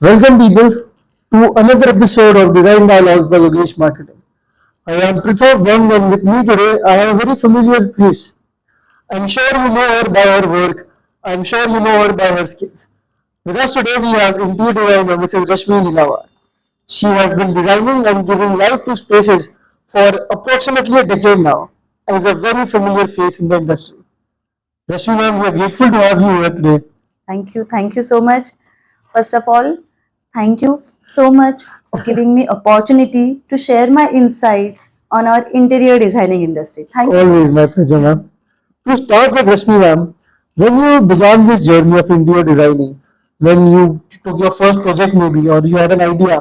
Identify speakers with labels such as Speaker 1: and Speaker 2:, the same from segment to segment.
Speaker 1: Welcome people to another episode of Design Dialogues by Yogesh Marketing. I am Prithov Bang and with me today I have a very familiar face. I'm sure you know her by her work. I'm sure you know her by her skills. With us today we have interior designer Mrs. Rashmi Nilawar. She has been designing and giving life to spaces for approximately a decade now and is a very familiar face in the industry. Rashmi ma'am, we are grateful to have you here today.
Speaker 2: Thank you. Thank you so much. First of all, thank you so much for giving me opportunity to share my insights on our interior designing industry. Thank you.
Speaker 1: Always my pleasure, ma'am. To start with, Rashmi ma'am, when you began this journey of interior designing, when you took your first project maybe, or you had an idea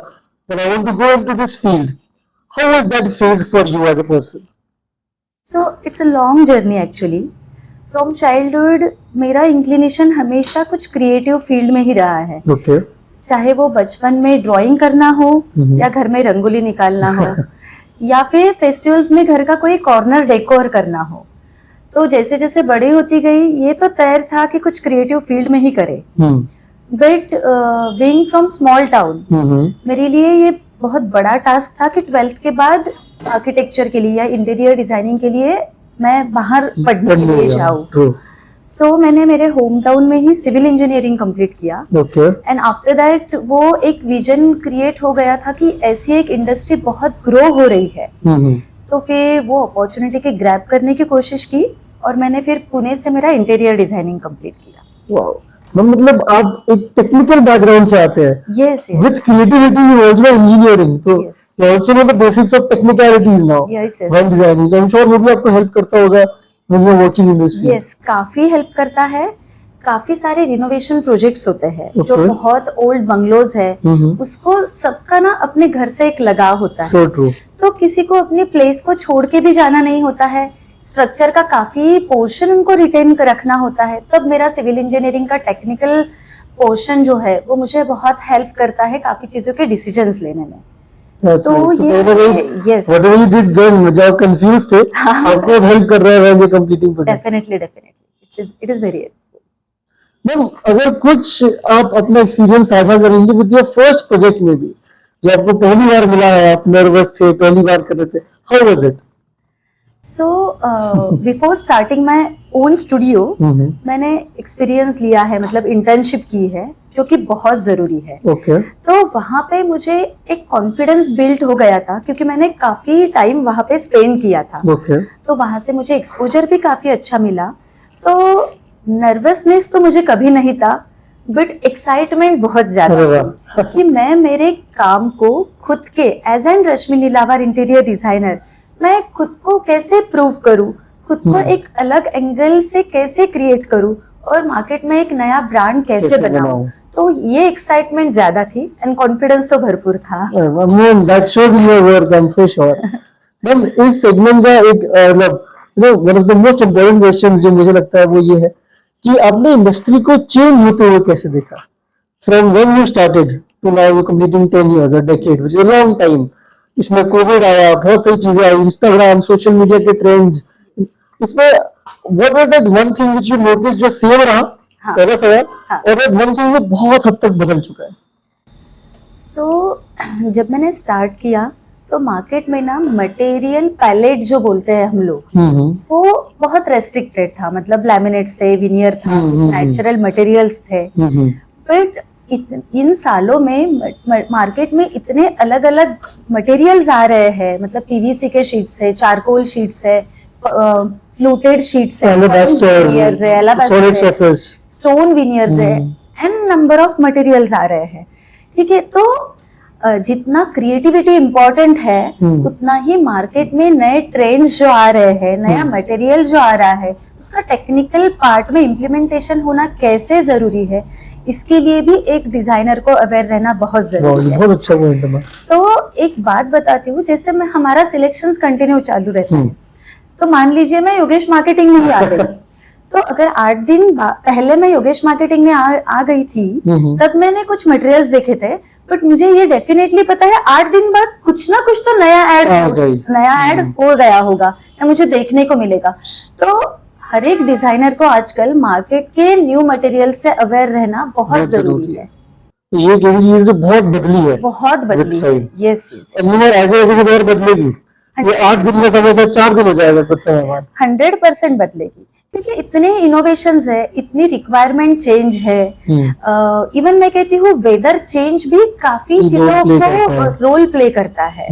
Speaker 1: that I want to go into this field, how was that phase for you as a person?
Speaker 2: So it's a long journey actually. From childhood मेरा inclination हमेशा कुछ creative field में ही रहा है.
Speaker 1: Okay.
Speaker 2: चाहे वो बचपन में ड्राइंग करना हो या घर में रंगोली निकालना हो या फिर फेस्टिवल्स में घर का कोई कॉर्नर डेकोर करना हो. तो जैसे जैसे बड़ी होती गई ये तो तय था कि कुछ क्रिएटिव फील्ड में ही करे. But being from small town मेरे लिए ये बहुत बड़ा टास्क था कि 12th के बाद आर्किटेक्चर के लिए या इंटीरियर डिजाइनिंग के लिए मैं बाहर पढ़ने के लिए जाऊँ. सो मैंने मेरे होम टाउन में ही सिविल इंजीनियरिंग कंप्लीट किया. एंड आफ्टर दैट वो एक विजन क्रिएट हो गया था कि ऐसी एक इंडस्ट्री बहुत ग्रो हो रही है. तो फिर वो अपॉर्चुनिटी की ग्रैब करने की कोशिश की और मैंने फिर पुणे से मेरा इंटीरियर डिजाइनिंग कंप्लीट किया.
Speaker 1: वाओ, मतलब आप एक टेक्निकल बैकग्राउंड से आते हैं.
Speaker 2: Yes yes.
Speaker 1: With creativity you also know engineering, so you also know the basics of technicalities now.
Speaker 2: Yes yes.
Speaker 1: When designing, I'm sure वो भी आपको हेल्प करता होगा when you're working in this field.
Speaker 2: Yes काफी help करता है. काफी सारे रिनोवेशन प्रोजेक्ट्स होते हैं जो
Speaker 1: Okay.
Speaker 2: बहुत ओल्ड बंगलोज है उसको सबका ना अपने घर से एक लगाव होता है.
Speaker 1: So true.
Speaker 2: तो किसी को अपनी प्लेस को छोड़ के भी जाना नहीं होता है. स्ट्रक्चर का काफी पोर्शन उनको रिटेन कर रखना होता है. तब मेरा सिविल इंजीनियरिंग का टेक्निकल पोर्शन जो है वो मुझे बहुत हेल्प करता है काफी चीजों के डिसीजंस लेने में.
Speaker 1: That's
Speaker 2: तो
Speaker 1: nice. So
Speaker 2: ये
Speaker 1: whatever
Speaker 2: yes
Speaker 1: whatever you did then, जब आप confused थे, आपको हेल्प कर रहा है when you're completing project.
Speaker 2: Definitely definitely it is very.
Speaker 1: Ma'am, अगर कुछ आप अपना एक्सपीरियंस साझा करेंगे विद योर फर्स्ट प्रोजेक्ट में भी, जो आपको पहली बार मिला है, आप नर्वस थे, पहली बार कर रहे थे, how was it?
Speaker 2: So before starting my own studio मैंने एक्सपीरियंस लिया है, मतलब इंटर्नशिप की है जो कि बहुत जरूरी है.
Speaker 1: ओके.
Speaker 2: तो वहाँ पे मुझे एक कॉन्फिडेंस बिल्ड हो गया था क्योंकि मैंने काफी टाइम वहाँ पे स्पेंड किया था.
Speaker 1: ओके.
Speaker 2: तो वहाँ से मुझे एक्सपोजर भी काफी अच्छा मिला. तो नर्वसनेस तो मुझे कभी नहीं था बट एक्साइटमेंट बहुत ज्यादा थी कि मैं मेरे काम को खुद के as an Rashmi Neelawar interior designer मैं खुद को कैसे प्रूव करूं, खुद को एक अलग एंगल से कैसे क्रिएट करूं और मार्केट में एक नया ब्रांड कैसे बनाऊं. तो ये एक्साइटमेंट ज्यादा थी एंड कॉन्फिडेंस तो भरपूर था.
Speaker 1: Ma'am, that shows in your work, I am so sure. Ma'am, इस सेगमेंट का एक मतलब one of the most important questions जो मुझे लगता है वो ये है कि आपने इंडस्ट्री को चेंज होते हुए कैसे देखा from when you started to now you completing 10 years, a decade, which is a long time. इसमें कोविड आया, बहुत सारी चीजें आई, इंस्टाग्राम, सोशल मीडिया के ट्रेंड्स. इसमें what was that one thing which you notice जो सेम रहा? पहला सवाल. और दैट वन थिंग जो बहुत हद तक बदल चुका है.
Speaker 2: सो जब मैंने स्टार्ट किया तो मार्केट में ना मटेरियल पैलेट जो बोलते हैं हम लोग वो बहुत रेस्ट्रिक्टेड था. मतलब लैमिनेट्स थे, विनियर था, कुछ नेचुरल मटेरियल्स थे. बट इन सालों में मार्केट में इतने अलग अलग मटेरियल्स आ रहे हैं. मतलब पीवीसी के शीट्स है, चारकोल शीट्स है, फ्लूटेड शीट्स है, विनियर्स है, एलाबास्टर, स्टोन विनियर्स है, एन नंबर ऑफ मटेरियल्स आ रहे हैं. ठीक है. तो जितना क्रिएटिविटी इम्पोर्टेंट है उतना ही मार्केट में नए ट्रेंड्स जो आ रहे हैं, नया मटेरियल जो आ रहा है उसका टेक्निकल पार्ट में इम्प्लीमेंटेशन होना कैसे जरूरी है, इसके लिए भी एक डिजाइनर को अवेयर रहना बहुत जरूरी है.
Speaker 1: बहुत अच्छा पॉइंट है.
Speaker 2: तो एक बात बताती हूँ, जैसे मैं हमारा सिलेक्शंस कंटिन्यू चालू रहता है. तो मान लीजिए मैं योगेश मार्केटिंग में ही आ गई. तो अगर 8 दिन पहले मैं योगेश मार्केटिंग में आ गई थी तब मैंने कुछ मटेरियल्स देखे थे. बट मुझे ये डेफिनेटली पता है 8 दिन बाद कुछ ना कुछ तो नया ऐड हो गया होगा या मुझे देखने को मिलेगा. तो हर एक डिजाइनर को आजकल मार्केट के न्यू मटेरियल से अवेयर रहना बहुत जरूरी है.
Speaker 1: तो ये एक ऐसी चीज जो बहुत बदली है
Speaker 2: बहुत बदली।
Speaker 1: with time।
Speaker 2: यस यस,
Speaker 1: और वो आगे आगे से और बदलेगी। वो 8 दिन का समय से 4 दिन हो जाएगा कुछ समय बाद।
Speaker 2: 100% बदलेगी, क्योंकि इतने इनोवेशंस है, इतनी रिक्वायरमेंट चेंज है। इवन मैं कहती हूँ वेदर चेंज भी काफी
Speaker 1: रोल
Speaker 2: चीजों
Speaker 1: प्ले करता
Speaker 2: को
Speaker 1: है।
Speaker 2: रोल प्ले करता है।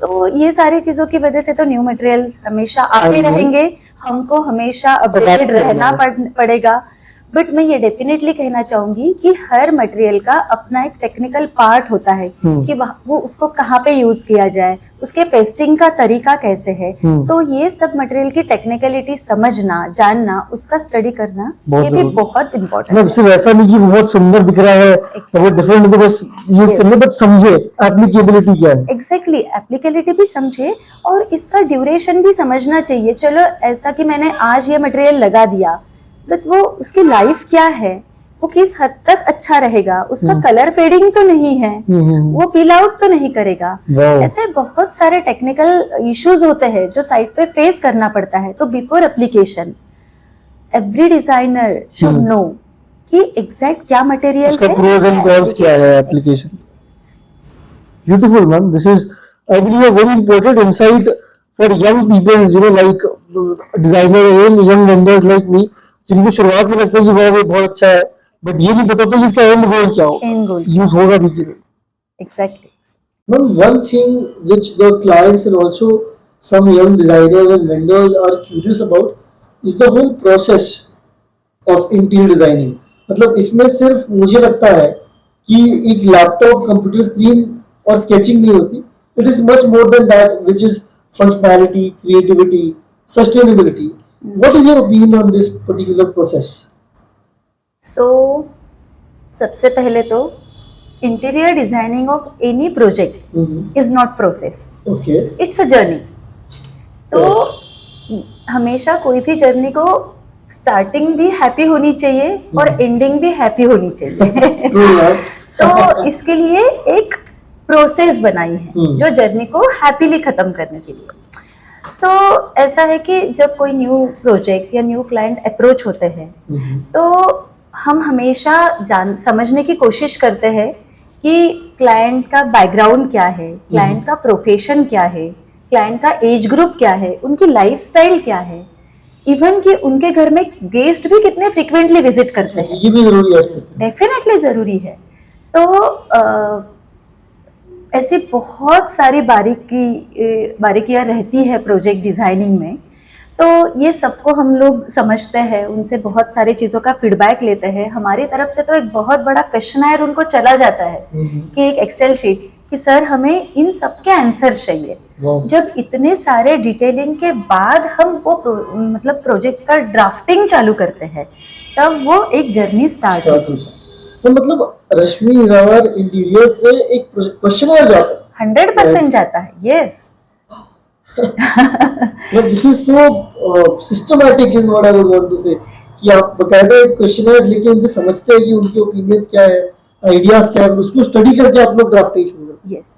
Speaker 2: तो ये सारी चीजों की वजह से तो न्यू मटेरियल्स हमेशा आते
Speaker 1: आएंगे।
Speaker 2: रहेंगे, हमको हमेशा अपडेटेड
Speaker 1: Adapt
Speaker 2: रहना
Speaker 1: करना
Speaker 2: पड़ेगा। बट मैं ये डेफिनेटली कहना चाहूंगी कि हर मटेरियल का अपना एक टेक्निकल पार्ट होता है कि वो उसको कहाँ पे यूज किया जाए, उसके पेस्टिंग का तरीका कैसे है। तो ये सब मटेरियल की टेक्निकलिटी समझना, जानना, उसका स्टडी करना,
Speaker 1: बहुत
Speaker 2: ये भी
Speaker 1: जरूरी।
Speaker 2: बहुत इम्पोर्टेंट
Speaker 1: मतलब सिर्फ ऐसा नहीं कि वो बहुत सुंदर दिख रहा है, वो डिफरेंट है, बस यूज कर ले, बट समझे एप्लीकेबिलिटी क्या है।
Speaker 2: एग्जैक्टली, एप्लीकेबिलिटी भी समझे और इसका ड्यूरेशन भी समझना चाहिए। चलो ऐसा कि मैंने आज ये मटेरियल लगा दिया, बट वो उसकी लाइफ क्या है, वो किस हद तक अच्छा रहेगा, उसका कलर फेडिंग तो नहीं है, वो पील आउट तो नहीं करेगा। ऐसे बहुत सारे टेक्निकल इश्यूज होते हैं जो साइट पे फेस करना पड़ता है। तो before application every designer should know कि एग्जैक्ट क्या मटेरियल
Speaker 1: उसका
Speaker 2: है,
Speaker 1: प्रोज एंड कॉन्स क्या है application. Beautiful, ma'am. This is, I believe, a very important insight for young people, you know, like designer and young vendors like me, जिनको शुरुआत में लगता है कि वाह ये बहुत अच्छा है, बट ये नहीं पता था कि इसका एंड गोल क्या होगा,
Speaker 2: End goal
Speaker 1: यूज होगा भी कि नहीं।
Speaker 2: Exactly.
Speaker 1: Ma'am, one thing which the clients and also some young designers and vendors are curious about is the whole process of interior designing। मतलब इसमें सिर्फ मुझे लगता है कि एक लैपटॉप, कंप्यूटर स्क्रीन और स्केचिंग नहीं होती। It is much more than that, which is functionality, creativity, sustainability. What is your opinion on this particular process?
Speaker 2: So सबसे पहले तो interior designing of any project is not process,
Speaker 1: okay,
Speaker 2: it's a journey. तो हमेशा कोई भी journey को starting भी happy होनी चाहिए और एंडिंग भी हैप्पी होनी चाहिए। तो इसके लिए एक प्रोसेस बनाई है जो जर्नी को हैप्पीली खत्म करने के लिए। सो ऐसा है कि जब कोई न्यू प्रोजेक्ट या न्यू क्लाइंट अप्रोच होते हैं तो हम हमेशा समझने की कोशिश करते हैं कि क्लाइंट का बैकग्राउंड क्या है, क्लाइंट का प्रोफेशन क्या है, क्लाइंट का एज ग्रुप क्या है, उनकी लाइफस्टाइल क्या है, इवन कि उनके घर में गेस्ट भी कितने फ्रिक्वेंटली विजिट करते हैं।
Speaker 1: ये भी जरूरी है,
Speaker 2: डेफिनेटली जरूरी है। तो ऐसी बहुत सारी बारीकियां रहती है प्रोजेक्ट डिजाइनिंग में। तो ये सबको हम लोग समझते हैं, उनसे बहुत सारी चीज़ों का फीडबैक लेते हैं। हमारी तरफ से तो एक बहुत बड़ा क्वेश्चनर उनको चला जाता है कि एक एक्सेल शीट कि सर हमें इन सब के आंसर चाहिए। जब इतने सारे डिटेलिंग के बाद हम वो मतलब प्रोजेक्ट का ड्राफ्टिंग चालू करते हैं तब वो एक जर्नी स्टार्ट होती है।
Speaker 1: तो मतलब रश्मि हिरावर इंटीरियर से एक क्वेश्चनर जाता है,
Speaker 2: 100% जाता है। Yes,
Speaker 1: this is so systematic is what I want to say कि आप बकायदा एक क्वेश्चनर लेके उनसे समझते हैं कि उनके ओपिनियंस क्या है, आइडियाज क्या है, उसको स्टडी करके आप लोग ड्राफ्टिंग शुरू करते हैं।
Speaker 2: यस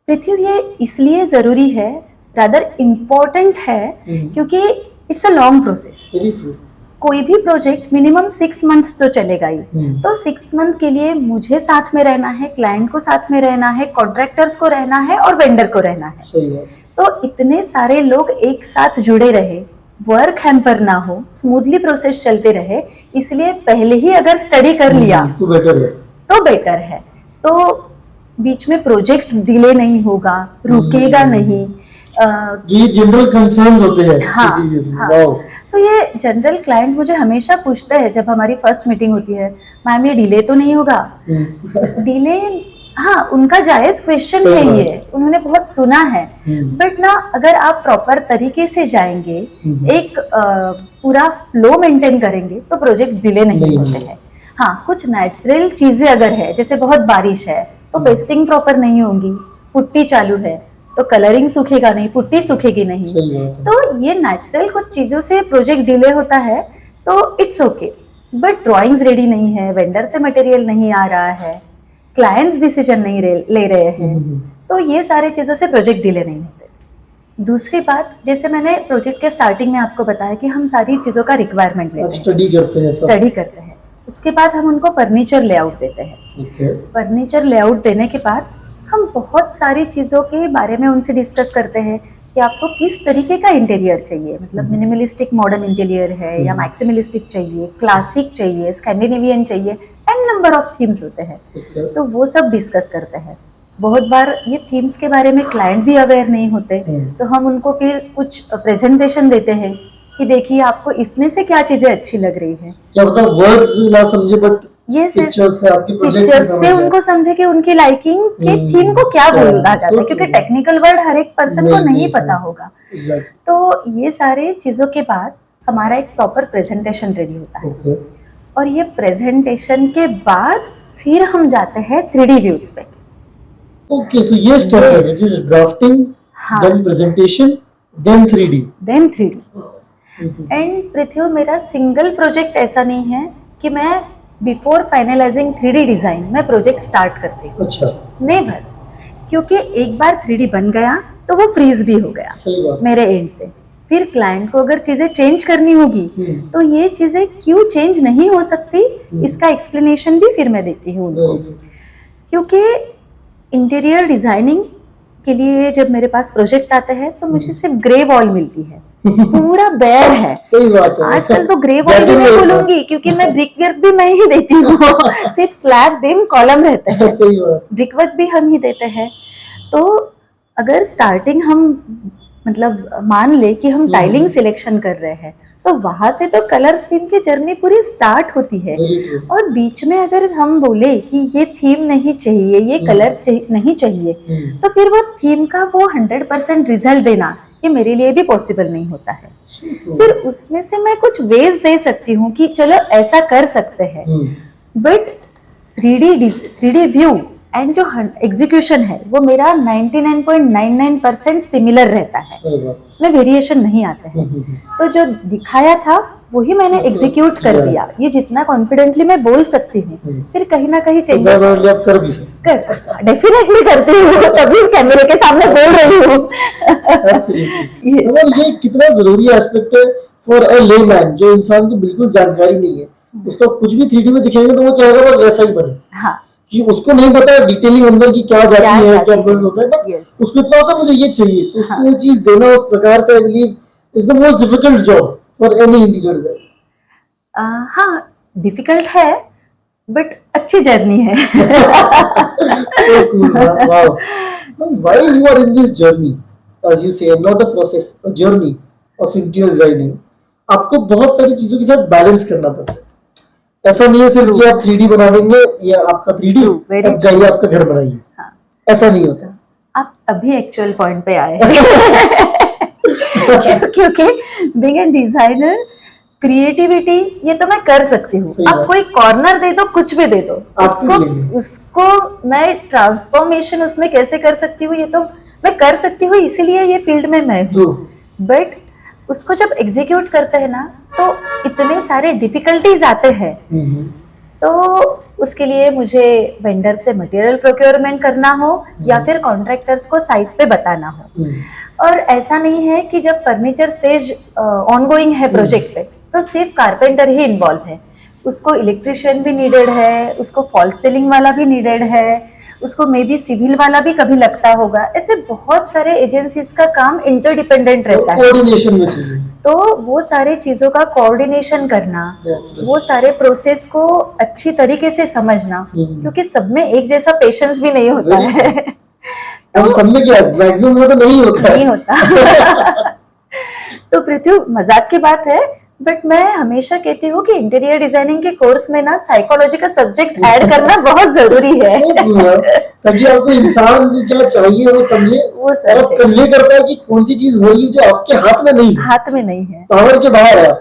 Speaker 2: पृथ्वी, ये इसलिए जरूरी है, रादर इम्पोर्टेंट है क्योंकि it's a long process.
Speaker 1: Very true.
Speaker 2: कोई भी प्रोजेक्ट मिनिमम 6 मंथ्स तो चलेगा ही। तो 6 मंथ के लिए मुझे साथ में रहना है, क्लाइंट को साथ में रहना है, कॉन्ट्रैक्टर्स को रहना है और वेंडर को रहना है।
Speaker 1: सही है।
Speaker 2: तो इतने सारे लोग एक साथ जुड़े रहे, वर्क हैम्पर ना हो, स्मूथली प्रोसेस चलते रहे, इसलिए पहले ही अगर स्टडी कर लिया तो बेटर है। तो बीच में प्रोजेक्ट डिले नहीं होगा, रुकेगा नहीं।
Speaker 1: ये जनरल कंसर्न्स होते हैं।
Speaker 2: हाँ। तो ये जनरल क्लाइंट मुझे हमेशा पूछते हैं जब हमारी फर्स्ट मीटिंग होती है, मैम ये डिले तो नहीं होगा? डिले, हाँ, उनका जायज क्वेश्चन है ये, उन्होंने बहुत सुना है। बट ना अगर आप प्रॉपर तरीके से जाएंगे, एक पूरा फ्लो मेंटेन करेंगे तो प्रोजेक्ट्स डिले नहीं होते हैं। हाँ, कुछ नेचुरल चीजें अगर है, जैसे बहुत बारिश है तो पेस्टिंग प्रॉपर नहीं होगी, पुट्टी चालू है तो कलरिंग सूखेगा नहीं, पुट्टी सूखेगी नहीं। तो ये नेचुरल कुछ चीजों से प्रोजेक्ट डिले होता है, तो it's okay. But drawings ready नहीं है, वेंडर से मटेरियल नहीं आ रहा है, क्लाइंट्स डिसीजन नहीं ले रहे हैं, तो ये सारी चीजों से प्रोजेक्ट डिले नहीं होते। दूसरी बात, जैसे मैंने प्रोजेक्ट के स्टार्टिंग में आपको बताया कि हम सारी चीजों का रिक्वायरमेंट लेते हैं,
Speaker 1: स्टडी करते हैं।
Speaker 2: स्टडी करते हैं। उसके बाद हम उनको फर्नीचर लेआउट देते हैं।
Speaker 1: ओके
Speaker 2: फर्नीचर लेआउट देने के बाद हम बहुत सारी चीज़ों के बारे में उनसे डिस्कस करते हैं कि आपको किस तरीके का इंटीरियर चाहिए, मतलब मिनिमलिस्टिक मॉडर्न इंटीरियर है या मैक्सिमलिस्टिक चाहिए, क्लासिक चाहिए, स्कैंडिनेवियन चाहिए, एन नंबर ऑफ थीम्स होते हैं।
Speaker 1: ओके
Speaker 2: तो वो सब डिस्कस करते हैं। बहुत बार ये थीम्स के बारे में क्लाइंट भी अवेयर नहीं होते, तो हम उनको फिर कुछ प्रेजेंटेशन देते हैं कि देखिए आपको इसमें से क्या चीजें अच्छी लग रही है।
Speaker 1: क्या मतलब वर्ड्स ना समझे बट
Speaker 2: Yes, yes.
Speaker 1: पिक्चर्स से आपकी प्रोजेक्ट
Speaker 2: पिक्चर्स से उनको समझे कि उनकी लाइकिंग के थीम को क्या
Speaker 1: क्या
Speaker 2: बोला जाता है,
Speaker 1: so
Speaker 2: क्योंकि
Speaker 1: true.
Speaker 2: टेक्निकल वर्ड हर एक पर्सन को
Speaker 1: नहीं,
Speaker 2: नहीं
Speaker 1: नहीं
Speaker 2: पता
Speaker 1: समझ।
Speaker 2: होगा।
Speaker 1: एग्जैक्ट
Speaker 2: तो ये सारे चीजों के बाद हमारा एक प्रॉपर प्रेजेंटेशन रेडी होता है,
Speaker 1: ओके
Speaker 2: और ये प्रेजेंटेशन के बाद फिर हम जाते हैं 3D व्यूज पे।
Speaker 1: ओके सो ये स्टेप है
Speaker 2: Yes.
Speaker 1: व्हिच इज ड्राफ्टिंग
Speaker 2: हाँ।
Speaker 1: Then presentation then 3D
Speaker 2: then 3D। And Prithvi, मेरा सिंगल प्रोजेक्ट ऐसा नहीं है कि मैं बिफोर फाइनलाइजिंग 3D डिजाइन मैं प्रोजेक्ट स्टार्ट करती हूँ,
Speaker 1: अच्छा
Speaker 2: नेवर। क्योंकि एक बार 3D बन गया तो वो फ्रीज भी हो गया
Speaker 1: सही बात
Speaker 2: मेरे एंड से। फिर क्लाइंट को अगर चीजें चेंज करनी होगी तो ये चीजें क्यों चेंज नहीं हो सकती, इसका एक्सप्लेनेशन भी फिर मैं देती हूँ उनको। क्योंकि इंटीरियर डिजाइनिंग के लिए जब मेरे पास प्रोजेक्ट आते हैं तो मुझे सिर्फ ग्रे वॉल मिलती है, पूरा बेयर है।
Speaker 1: सही बात है
Speaker 2: आजकल तो ग्रे वॉल भी मैं बोलूंगी, क्योंकि मैं ब्रिक वर्क भी मैं ही देती हूँ सिर्फ स्लैब बीम कॉलम रहते हैं,
Speaker 1: सही बात
Speaker 2: ब्रिक वर्क भी हम ही देते हैं। तो अगर स्टार्टिंग हम मतलब मान ले कि हम टाइलिंग सिलेक्शन कर रहे हैं, तो वहां से तो कलर्स थीम की जर्नी पूरी स्टार्ट होती है।
Speaker 1: वेरी ट्रू
Speaker 2: और बीच में अगर हम बोले कि ये थीम नहीं चाहिए, ये कलर नहीं चाहिए, तो फिर वो थीम का वो 100% रिजल्ट देना ये मेरे लिए भी पॉसिबल नहीं होता है। फिर उसमें से मैं कुछ वेज दे सकती हूँ कि चलो ऐसा कर सकते हैं, बट 3D व्यू एंड जो एग्जीक्यूशन है वो मेरा 99.99% सिमिलर रहता है, उसमें वेरिएशन नहीं आते हैं। तो जो दिखाया था वही मैंने एग्जीक्यूट कर दिया, ये जितना कॉन्फिडेंटली मैं बोल सकती हूँ। फिर कहीं ना कहीं चेंजेस
Speaker 1: आप कर भी सकते
Speaker 2: कर डेफिनेटली करती हूँ, तभी कैमरे के सामने बोल रही हूँ।
Speaker 1: Absolutely. मतलब ये कितना जरूरी एस्पेक्ट है फॉर अ लेमैन, जो इंसान को बिल्कुल जानकारी नहीं है, उसको कुछ भी 3D में दिखेंगे तो वो चाहेगा बस वैसा ही बने,
Speaker 2: हाँ,
Speaker 1: कि उसको नहीं पता डिटेलिंग अंदर की क्या जाती है,
Speaker 2: जाती
Speaker 1: क्या
Speaker 2: है।
Speaker 1: प्रोसेस होता है, बट
Speaker 2: Yes.
Speaker 1: उसको इतना होता है मुझे ये चाहिए, तो उसको
Speaker 2: हाँ।
Speaker 1: वो चीज देना उस प्रकार से I believe is the most difficult job for any interior designer.
Speaker 2: हाँ डिफिकल्ट है बट अच्छी जर्नी है।
Speaker 1: So cool, wow. Now, while you are in this journey, as you say, not a process, a journey of interior designing, आपको बहुत सारी चीजों के साथ बैलेंस करना पड़ता है। ऐसा नहीं है सिर्फ कि आप 3D बना देंगे या आपका 3D
Speaker 2: True, very
Speaker 1: अब जाइए आपका घर बनाइए,
Speaker 2: हाँ।
Speaker 1: ऐसा नहीं होता।
Speaker 2: आप अभी एक्चुअल पॉइंट पे आए क्योंकि बीइंग ए डिजाइनर क्रिएटिविटी ये तो मैं कर सकती हूँ,
Speaker 1: सही
Speaker 2: आप
Speaker 1: बात।
Speaker 2: कोई कॉर्नर दे दो, कुछ भी दे दो,
Speaker 1: आपके लिए नहीं।
Speaker 2: उसको मैं ट्रांसफॉर्मेशन उसमें कैसे कर सकती हूँ, ये तो मैं कर सकती हूँ, इसीलिए ये फील्ड में मैं हूँ।
Speaker 1: True.
Speaker 2: बट उसको जब एग्जीक्यूट करते हैं ना तो इतने सारे डिफिकल्टीज आते हैं, तो उसके लिए मुझे वेंडर से मटेरियल प्रोक्योरमेंट करना हो या फिर कॉन्ट्रैक्टर्स को साइट पे बताना हो। और ऐसा नहीं है कि जब फर्नीचर स्टेज ऑनगोइंग है प्रोजेक्ट पे तो सिर्फ कारपेंटर ही इन्वॉल्व है, उसको इलेक्ट्रिशियन भी नीडेड है, उसको फॉल सीलिंग वाला भी नीडेड है, उसको मे बी सिविल वाला भी कभी लगता होगा। ऐसे बहुत सारे एजेंसीज का काम इंटरडिपेंडेंट रहता है,
Speaker 1: कोऑर्डिनेशन में चाहिए।
Speaker 2: तो वो सारे चीजों का कोऑर्डिनेशन करना, वो सारे प्रोसेस को अच्छी तरीके से समझना, क्योंकि सब में एक जैसा पेशेंस भी नहीं होता है।
Speaker 1: और सब में क्या मैक्सिमम में तो नहीं होता
Speaker 2: नहीं होता। तो पृथ्वी, मजाक की बात है, बट मैं हमेशा कहती हूँ कि इंटीरियर डिजाइनिंग के कोर्स में ना साइकोलॉजी का सब्जेक्ट ऐड करना बहुत जरूरी है।
Speaker 1: ताकि आपको इंसान को क्या चाहिए वो समझे,
Speaker 2: वो
Speaker 1: और आप
Speaker 2: समझे।
Speaker 1: कन्वे कर पाए कि कौन सी चीज होगी जो आपके हाथ में नहीं है,
Speaker 2: हाथ में नहीं है।
Speaker 1: पावर के बाहर है।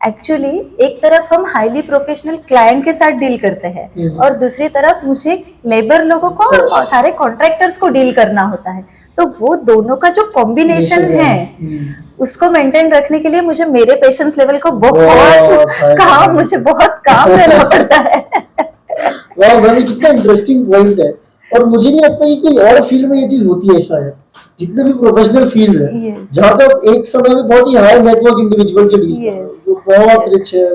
Speaker 2: एक्चुअली एक तरफ हम हाईली प्रोफेशनल क्लाइंट के साथ डील करते हैं और दूसरी तरफ मुझे लेबर लोगों को और सारे कॉन्ट्रैक्टर्स को डील करना होता है, तो वो दोनों का जो कॉम्बिनेशन है उसको मेंटेन रखने के लिए मुझे मेरे पेशेंस लेवल को मुझे बहुत काम करना पड़ता है।
Speaker 1: वाह भाई, कितना इंटरेस्टिंग पॉइंट है। और मुझे नहीं लगता कि कोई और फील्ड में ये चीज होती है शायद, जितने भी प्रोफेशनल फील्ड है,
Speaker 2: Yes.
Speaker 1: जहाँ पे आप एक समय में बहुत ही हाई नेटवर्क इंडिविजुअल से डील
Speaker 2: Yes.
Speaker 1: जो बहुत रिच है,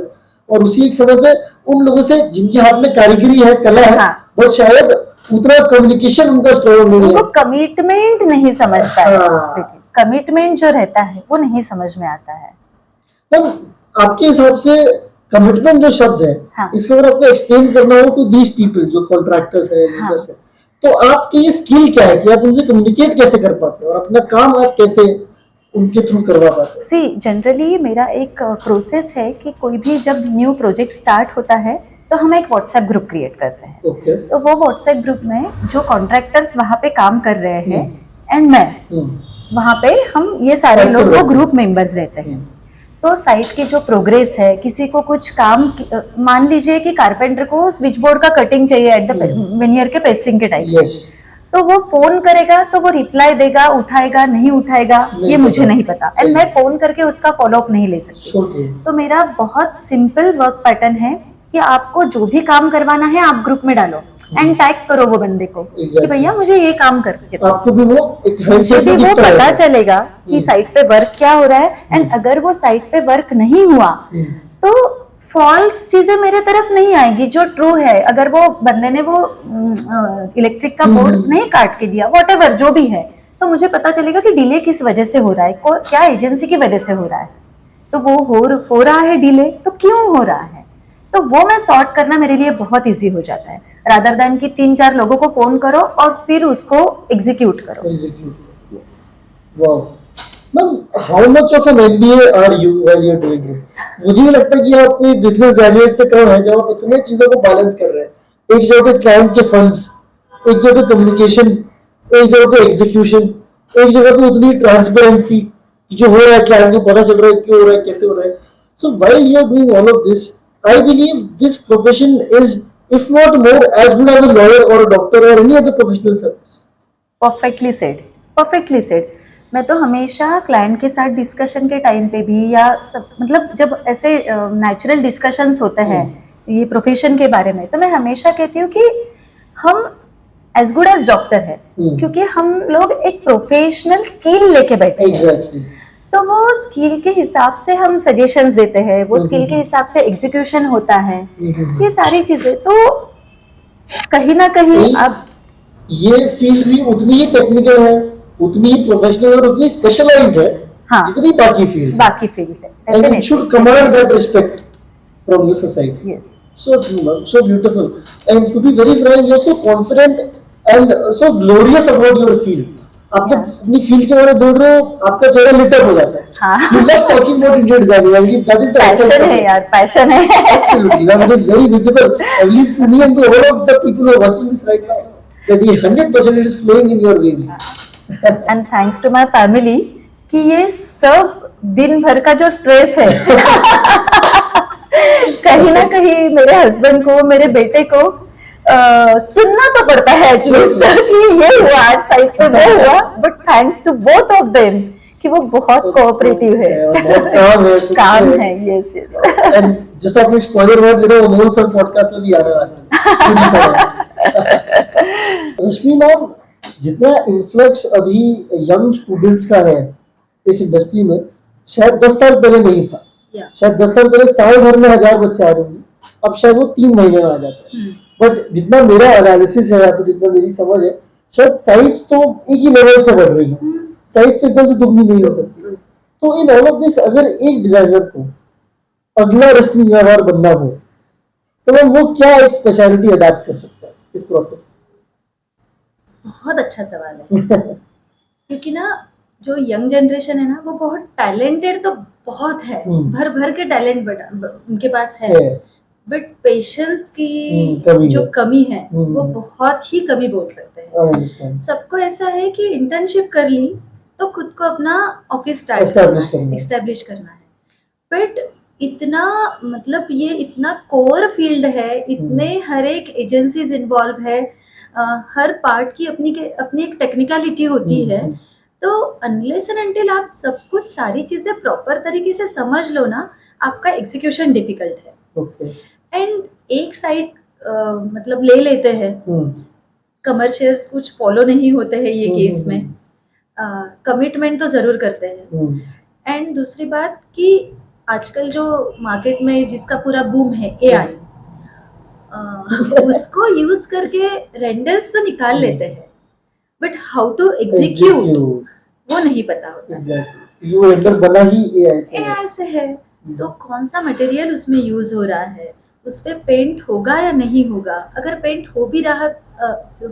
Speaker 1: और उसी एक समय पे उन लोगों से जिनके हाथ में कारीगरी है, कला है,
Speaker 2: हाँ।
Speaker 1: बट शायद उतना कम्युनिकेशन उनका स्ट्रॉन्ग नहीं है।
Speaker 2: वो कमिटमेंट नहीं समझता है,
Speaker 1: हाँ।
Speaker 2: कमिटमेंट जो रहता है वो नहीं समझ में आता है।
Speaker 1: मैम, आपके हिसाब से कमिटमेंट जो शब्द है,
Speaker 2: हाँ।
Speaker 1: इसको अगर आपको एक्सप्लेन करना हो टू दीज पीपल जो कॉन्ट्रैक्टर्स है,
Speaker 2: हाँ।
Speaker 1: लेबर्स है, तो आपकी ये स्किल क्या है कि आप उनसे कम्युनिकेट कैसे कर पाते हो और अपना काम आप कैसे उनके थ्रू करवा पाते हो?
Speaker 2: सी जनरली मेरा एक प्रोसेस है कि कोई भी जब न्यू प्रोजेक्ट स्टार्ट होता है तो हम एक व्हाट्सएप ग्रुप क्रिएट करते हैं।
Speaker 1: ओके।
Speaker 2: तो वो व्हाट्सएप ग्रुप में जो कॉन्ट्रैक्टर्स वहाँ पे काम कर रहे हैं एंड मैं वहाँ पे हम ये सारे लोग वो ग्रुप मेंबर्स रहते हैं। तो साइट की जो प्रोग्रेस है, किसी को कुछ काम मान लीजिए कि कारपेंटर को स्विच बोर्ड का कटिंग चाहिए एट द वेनियर के पेस्टिंग के टाइम,
Speaker 1: यस।
Speaker 2: तो वो फोन करेगा तो वो रिप्लाई देगा, उठाएगा नहीं उठाएगा ये मुझे नहीं पता, एंड मैं फोन करके उसका फॉलो अप नहीं ले सकती। तो मेरा बहुत सिंपल वर्क पैटर्न है कि आपको जो भी काम करवाना है आप ग्रुप में डालो एंड टैग करो वो बंदे को कि भैया मुझे ये काम करके दो।
Speaker 1: आपको भी वो एक
Speaker 2: मुझे
Speaker 1: हैंडशेक
Speaker 2: भी
Speaker 1: में
Speaker 2: वो
Speaker 1: दिखता
Speaker 2: पता
Speaker 1: है।
Speaker 2: चलेगा कि साइट पे वर्क क्या हो रहा है, एंड अगर वो साइट पे वर्क नहीं हुआ तो फॉल्स चीजें मेरे तरफ नहीं आएगी, जो ट्रू है। अगर वो बंदे ने वो इलेक्ट्रिक का बोर्ड नहीं काट के दिया, वॉटेवर जो भी है, तो मुझे पता चलेगा कि डिले किस वजह से हो रहा है, क्या एजेंसी की वजह से हो रहा है। तो वो हो रहा है डिले, तो क्यों हो रहा है, तो वो मैं सॉर्ट करना मेरे लिए बहुत इजी हो जाता है, रादर देन कि 3-4 लोगों को फोन करो और फिर उसको एग्जीक्यूट करो। Yes.
Speaker 1: Wow ma'am, how much of an MBA are you while you are doing this? मुझे नहीं लगता कि आप कोई बिजनेस ग्रेजुएट से कम है जब आप इतने चीजों को बैलेंस कर रहे हैं। एक जगह पे क्लाइंट के फंड्स, एक जगह पे कम्युनिकेशन, एक जगह पे एग्जीक्यूशन, एक जगह पे उतनी ट्रांसपेरेंसी कि जो हो रहा है क्लाइंट को पता चल रहा है, क्यों हो रहा है, कैसे हो रहा है। So while you are doing all of this, I believe this profession is if not more as good as a lawyer or a doctor or any other professional service.
Speaker 2: Perfectly said, perfectly said. मैं तो हमेशा client के साथ discussion के time पे भी या सब मतलब जब ऐसे नेचुरल डिस्कशंस होते हैं ये प्रोफेशन के बारे में, तो मैं हमेशा कहती हूँ कि हम एज गुड एज डॉक्टर है, क्योंकि हम लोग एक प्रोफेशनल स्किल लेके बैठे हैं।
Speaker 1: Exactly.
Speaker 2: तो वो स्किल के हिसाब से हम सजेशंस देते हैं, वो स्किल के हिसाब से एग्जीक्यूशन होता है, ये सारी चीजें। तो कहीं ना कहीं अब
Speaker 1: ये फील्ड भी उतनी ही टेक्निकल है, उतनी ही प्रोफेशनल और उतनी स्पेशलाइज्ड है
Speaker 2: हाँ,
Speaker 1: जितनी बाकी फील्ड,
Speaker 2: बाकी फील्ड्स है।
Speaker 1: and it should command that respect from the society.
Speaker 2: Yes.
Speaker 1: So true, ma'am. So beautiful. And to be very frank, you're so confident and so glorious about your field. आप जब अपनी field के बारे में बोल रहे हो, आपका चेहरा लिट अप हो जाता है।
Speaker 2: हाँ।
Speaker 1: You love talking about Indian design. I mean, that is the essence
Speaker 2: passion
Speaker 1: of
Speaker 2: है
Speaker 1: it.
Speaker 2: यार, पैशन है।
Speaker 1: Absolutely, ma'am. It is very visible. I believe to me and to all of the people who are watching this right now, that the 100% it is flowing in your veins.
Speaker 2: And thanks to my family कि ये सब दिन भर का जो stress है कहीं ना कहीं मेरे हस्बैंड को, मेरे बेटे को सुनना तो पड़ता है एटलीस्ट कि ये हुआ आज साइड पे, वो हुआ, but thanks to both of them कि वो बहुत कोऑपरेटिव है,
Speaker 1: बहुत काम है,
Speaker 2: काम है। Yes yes.
Speaker 1: And just आपने स्पॉइलर वर्ड दे रहे हो, अमोल सर पॉडकास्ट में भी आने वाले हैं। रश्मि मैम, जितना इन्फ्लक्स अभी यंग स्टूडेंट्स का है इस इंडस्ट्री में, शायद 10 साल पहले नहीं था। शायद 10 साल पहले साल भर में 1000 बच्चे आ रहे होंगे, अब शायद वो 3 महीने में आ जाते हैं। बट जितना मेरा एनालिसिस है या फिर जितना मेरी समझ है, शायद साइट्स तो एक ही लेवल से बढ़ रही है, साइट्स तो एकदम से दुगनी नहीं हो सकती। तो इन ऑल ऑफ दिस, अगर एक डिजाइनर को अगला रश्मि व्यवहार बनना हो तो मैम वो क्या एक स्पेशलिटी अडैप्ट कर सकता है इस प्रोसेस?
Speaker 3: बहुत अच्छा सवाल है क्योंकि ना जो यंग जनरेशन है ना वो बहुत टैलेंटेड तो बहुत है, भर भर के टैलेंट उनके पास है, बट पेशेंस की जो कमी है वो बहुत ही कमी बोल सकते हैं। सबको ऐसा है कि इंटर्नशिप कर ली तो खुद को अपना ऑफिस एस्टैब्लिश करना है, बट इतना मतलब ये इतना कोर फील्ड है, इतने हर एक एजेंसीज इन्वॉल्व है, हर पार्ट की अपनी एक टेक्निकलिटी होती है। तो अनलेस एंड अनटिल आप सब कुछ सारी चीजें प्रॉपर तरीके से समझ लो ना, आपका एग्जीक्यूशन डिफिकल्ट है। एंड एक साइड मतलब ले लेते हैं, कमर्शियल्स कुछ फॉलो नहीं होते हैं ये केस में, कमिटमेंट तो जरूर करते हैं। एंड दूसरी बात कि आजकल जो मार्केट में जिसका पूरा बूम है एआई, उसको यूज करके रेंडर्स तो निकाल लेते हैं, बट हाउ टू एग्जीक्यूट वो नहीं पता होता।
Speaker 1: एग्जैक्टली, वो रेंडर बना ही एआई से है।
Speaker 3: एआई से है, तो कौन सा मटेरियल उसमें यूज हो रहा है, उस पे पेंट होगा या नहीं होगा, अगर पेंट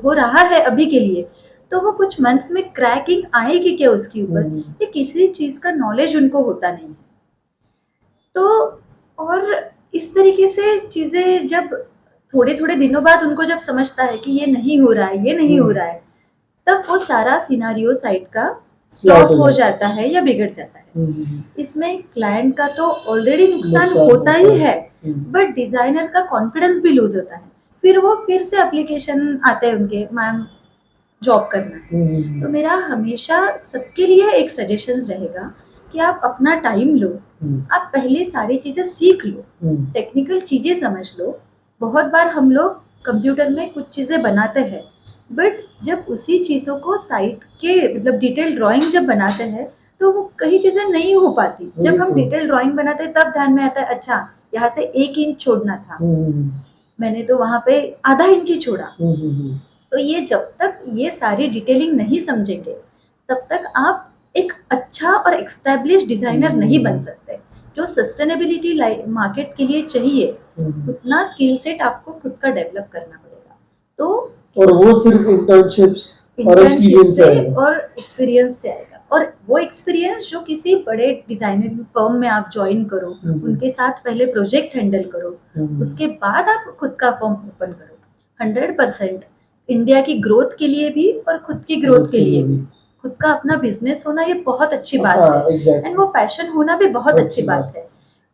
Speaker 3: हो रहा है अभी के लिए, तो वो कुछ मंथ्स में क्रैकिंग आएगी क्या उसके ऊपर, ये किसी चीज का नॉलेज उनको होता नहीं है। तो और इस तरीके से चीजें जब थोड़े थोड़े दिनों बाद उनको जब समझता है कि ये नहीं हो रहा है, ये नहीं हो रहा है, तब वो सारा सिनारियो साइट का स्टॉप हो जाता है या बिगड़ जाता है। इसमें क्लाइंट का तो ऑलरेडी नुकसान होता ही है, बट डिजाइनर का कॉन्फिडेंस भी लूज होता है। फिर वो फिर से एप्लीकेशन आते हैं उनके, मैम जॉब करना है। तो मेरा हमेशा सबके लिए एक सजेशन रहेगा कि आप अपना टाइम लो, आप पहले सारी चीजें सीख लो, टेक्निकल चीजें समझ लो। बहुत बार हम लोग कंप्यूटर में कुछ चीजें बनाते हैं, बट जब उसी चीजों को साइट के मतलब डिटेल ड्राइंग जब बनाते हैं तो वो कई चीजें नहीं हो पाती। जब हम डिटेल ड्राइंग बनाते हैं तब ध्यान में आता है, अच्छा यहाँ से 1 इंच छोड़ना था, मैंने तो वहां पे आधा इंच ही छोड़ा। तो ये जब तक ये सारी डिटेलिंग नहीं समझेंगे तब तक आप एक अच्छा और एक्स्टैब्लिश डिजाइनर नहीं बन सकते। जो सस्टेनेबिलिटी मार्केट के लिए चाहिए उतना स्किल सेट आपको खुद का डेवलप करना पड़ेगा। तो
Speaker 1: और वो सिर्फ इंटर्नशिप्स और एक्सपीरियंस
Speaker 3: से आएगा, और वो एक्सपीरियंस जो किसी बड़े डिजाइनिंग फर्म में आप ज्वाइन करो, उनके साथ पहले प्रोजेक्ट हैंडल करो, उसके बाद आप खुद का फर्म ओपन करो। 100% इंडिया की ग्रोथ के लिए भी और खुद की ग्रोथ के लिए भी खुद का अपना बिजनेस होना ये बहुत अच्छी बात है, एंड वो पैशन होना भी बहुत अच्छी बात है।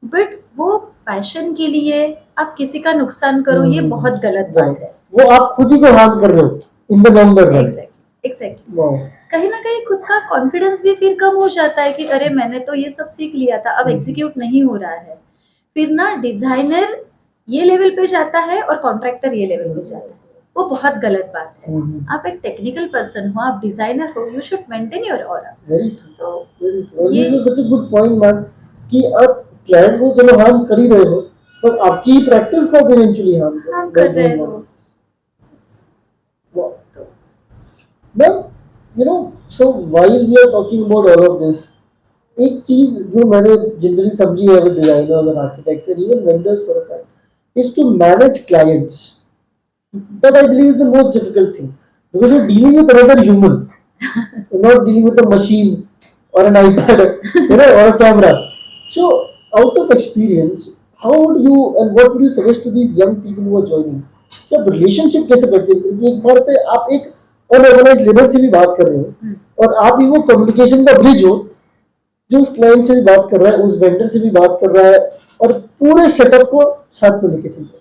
Speaker 3: बट वो पैशन के लिए आप किसी का नुकसान करो, ये बहुत गलत बात है।
Speaker 1: वो आप खुद ही को हार्म कर रहे हो in the long run.
Speaker 3: Exactly कहीं ना कहीं खुद का कॉन्फिडेंस भी फिर कम हो जाता है कि अरे मैंने तो ये सब सीख लिया था, अब एग्जीक्यूट नहीं हो रहा है। फिर ना डिजाइनर ये लेवल पे जाता है और कॉन्ट्रैक्टर ये लेवल पे जाता है, वो बहुत गलत बात है। आप एक टेक्निकल पर्सन हो, आप डिजाइनर हो, you should maintain your aura.
Speaker 1: तो ये सच अ गुड पॉइंट मैम कि आप क्लाइंट को चलो हार्म कर ही रहे हो, पर आपकी प्रैक्टिस को इवेंचुअली हार्म कर रहे हो। Ma'am you know, so while we are talking about all of this, एक चीज जो मैंने जनरली समझी है विद डिजाइनर्स और architects and even vendors for a fact is to manage clients. That I believe is the most difficult thing, because you're dealing with another human. You're not dealing with a machine or an iPad, or a camera. So, out of experience, how would you and what would you suggest to these young people who are joining? जब relationship कैसे करते हैं? क्योंकि एक बार पे आप एक unorganized labor से भी बात कर रहे हो, और आप ही वो communication का bridge हो, जो उस क्लाइंट से भी बात कर रहा है, उस वेंडर से भी बात कर रहा है, और पूरे सेटअप को साथ में लेके चल रहे हो।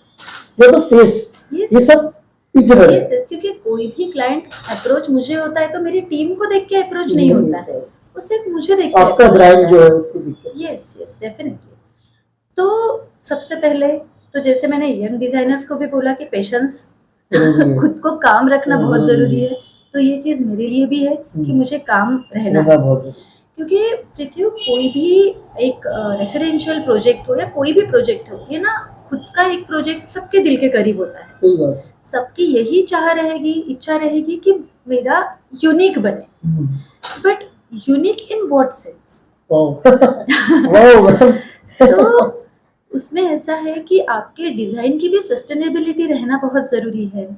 Speaker 1: फेस ये सब
Speaker 3: क्योंकि कोई भी क्लाइंट अप्रोच मुझे होता है तो मेरी टीम को देख के अप्रोच नहीं होता है, वो सिर्फ मुझे देख के
Speaker 1: आपका ब्रांड जो है उसको देख के।
Speaker 3: Yes definitely. तो सबसे पहले तो जैसे मैंने यंग डिजाइनर्स को भी बोला कि पेशेंस खुद को काम रखना बहुत जरूरी है, तो ये चीज मेरे लिए भी है कि मुझे काम रहना है। क्योंकि पृथ्वी कोई भी एक रेसिडेंशियल प्रोजेक्ट हो या कोई भी प्रोजेक्ट हो, ये ना खुद का एक प्रोजेक्ट सबके दिल के करीब होता है।
Speaker 1: सही बात।
Speaker 3: सबकी यही चाह रहेगी, इच्छा रहेगी कि मेरा यूनिक बने, but unique in what sense? तो उसमें ऐसा है कि आपके डिजाइन की भी सस्टेनेबिलिटी रहना बहुत जरूरी है,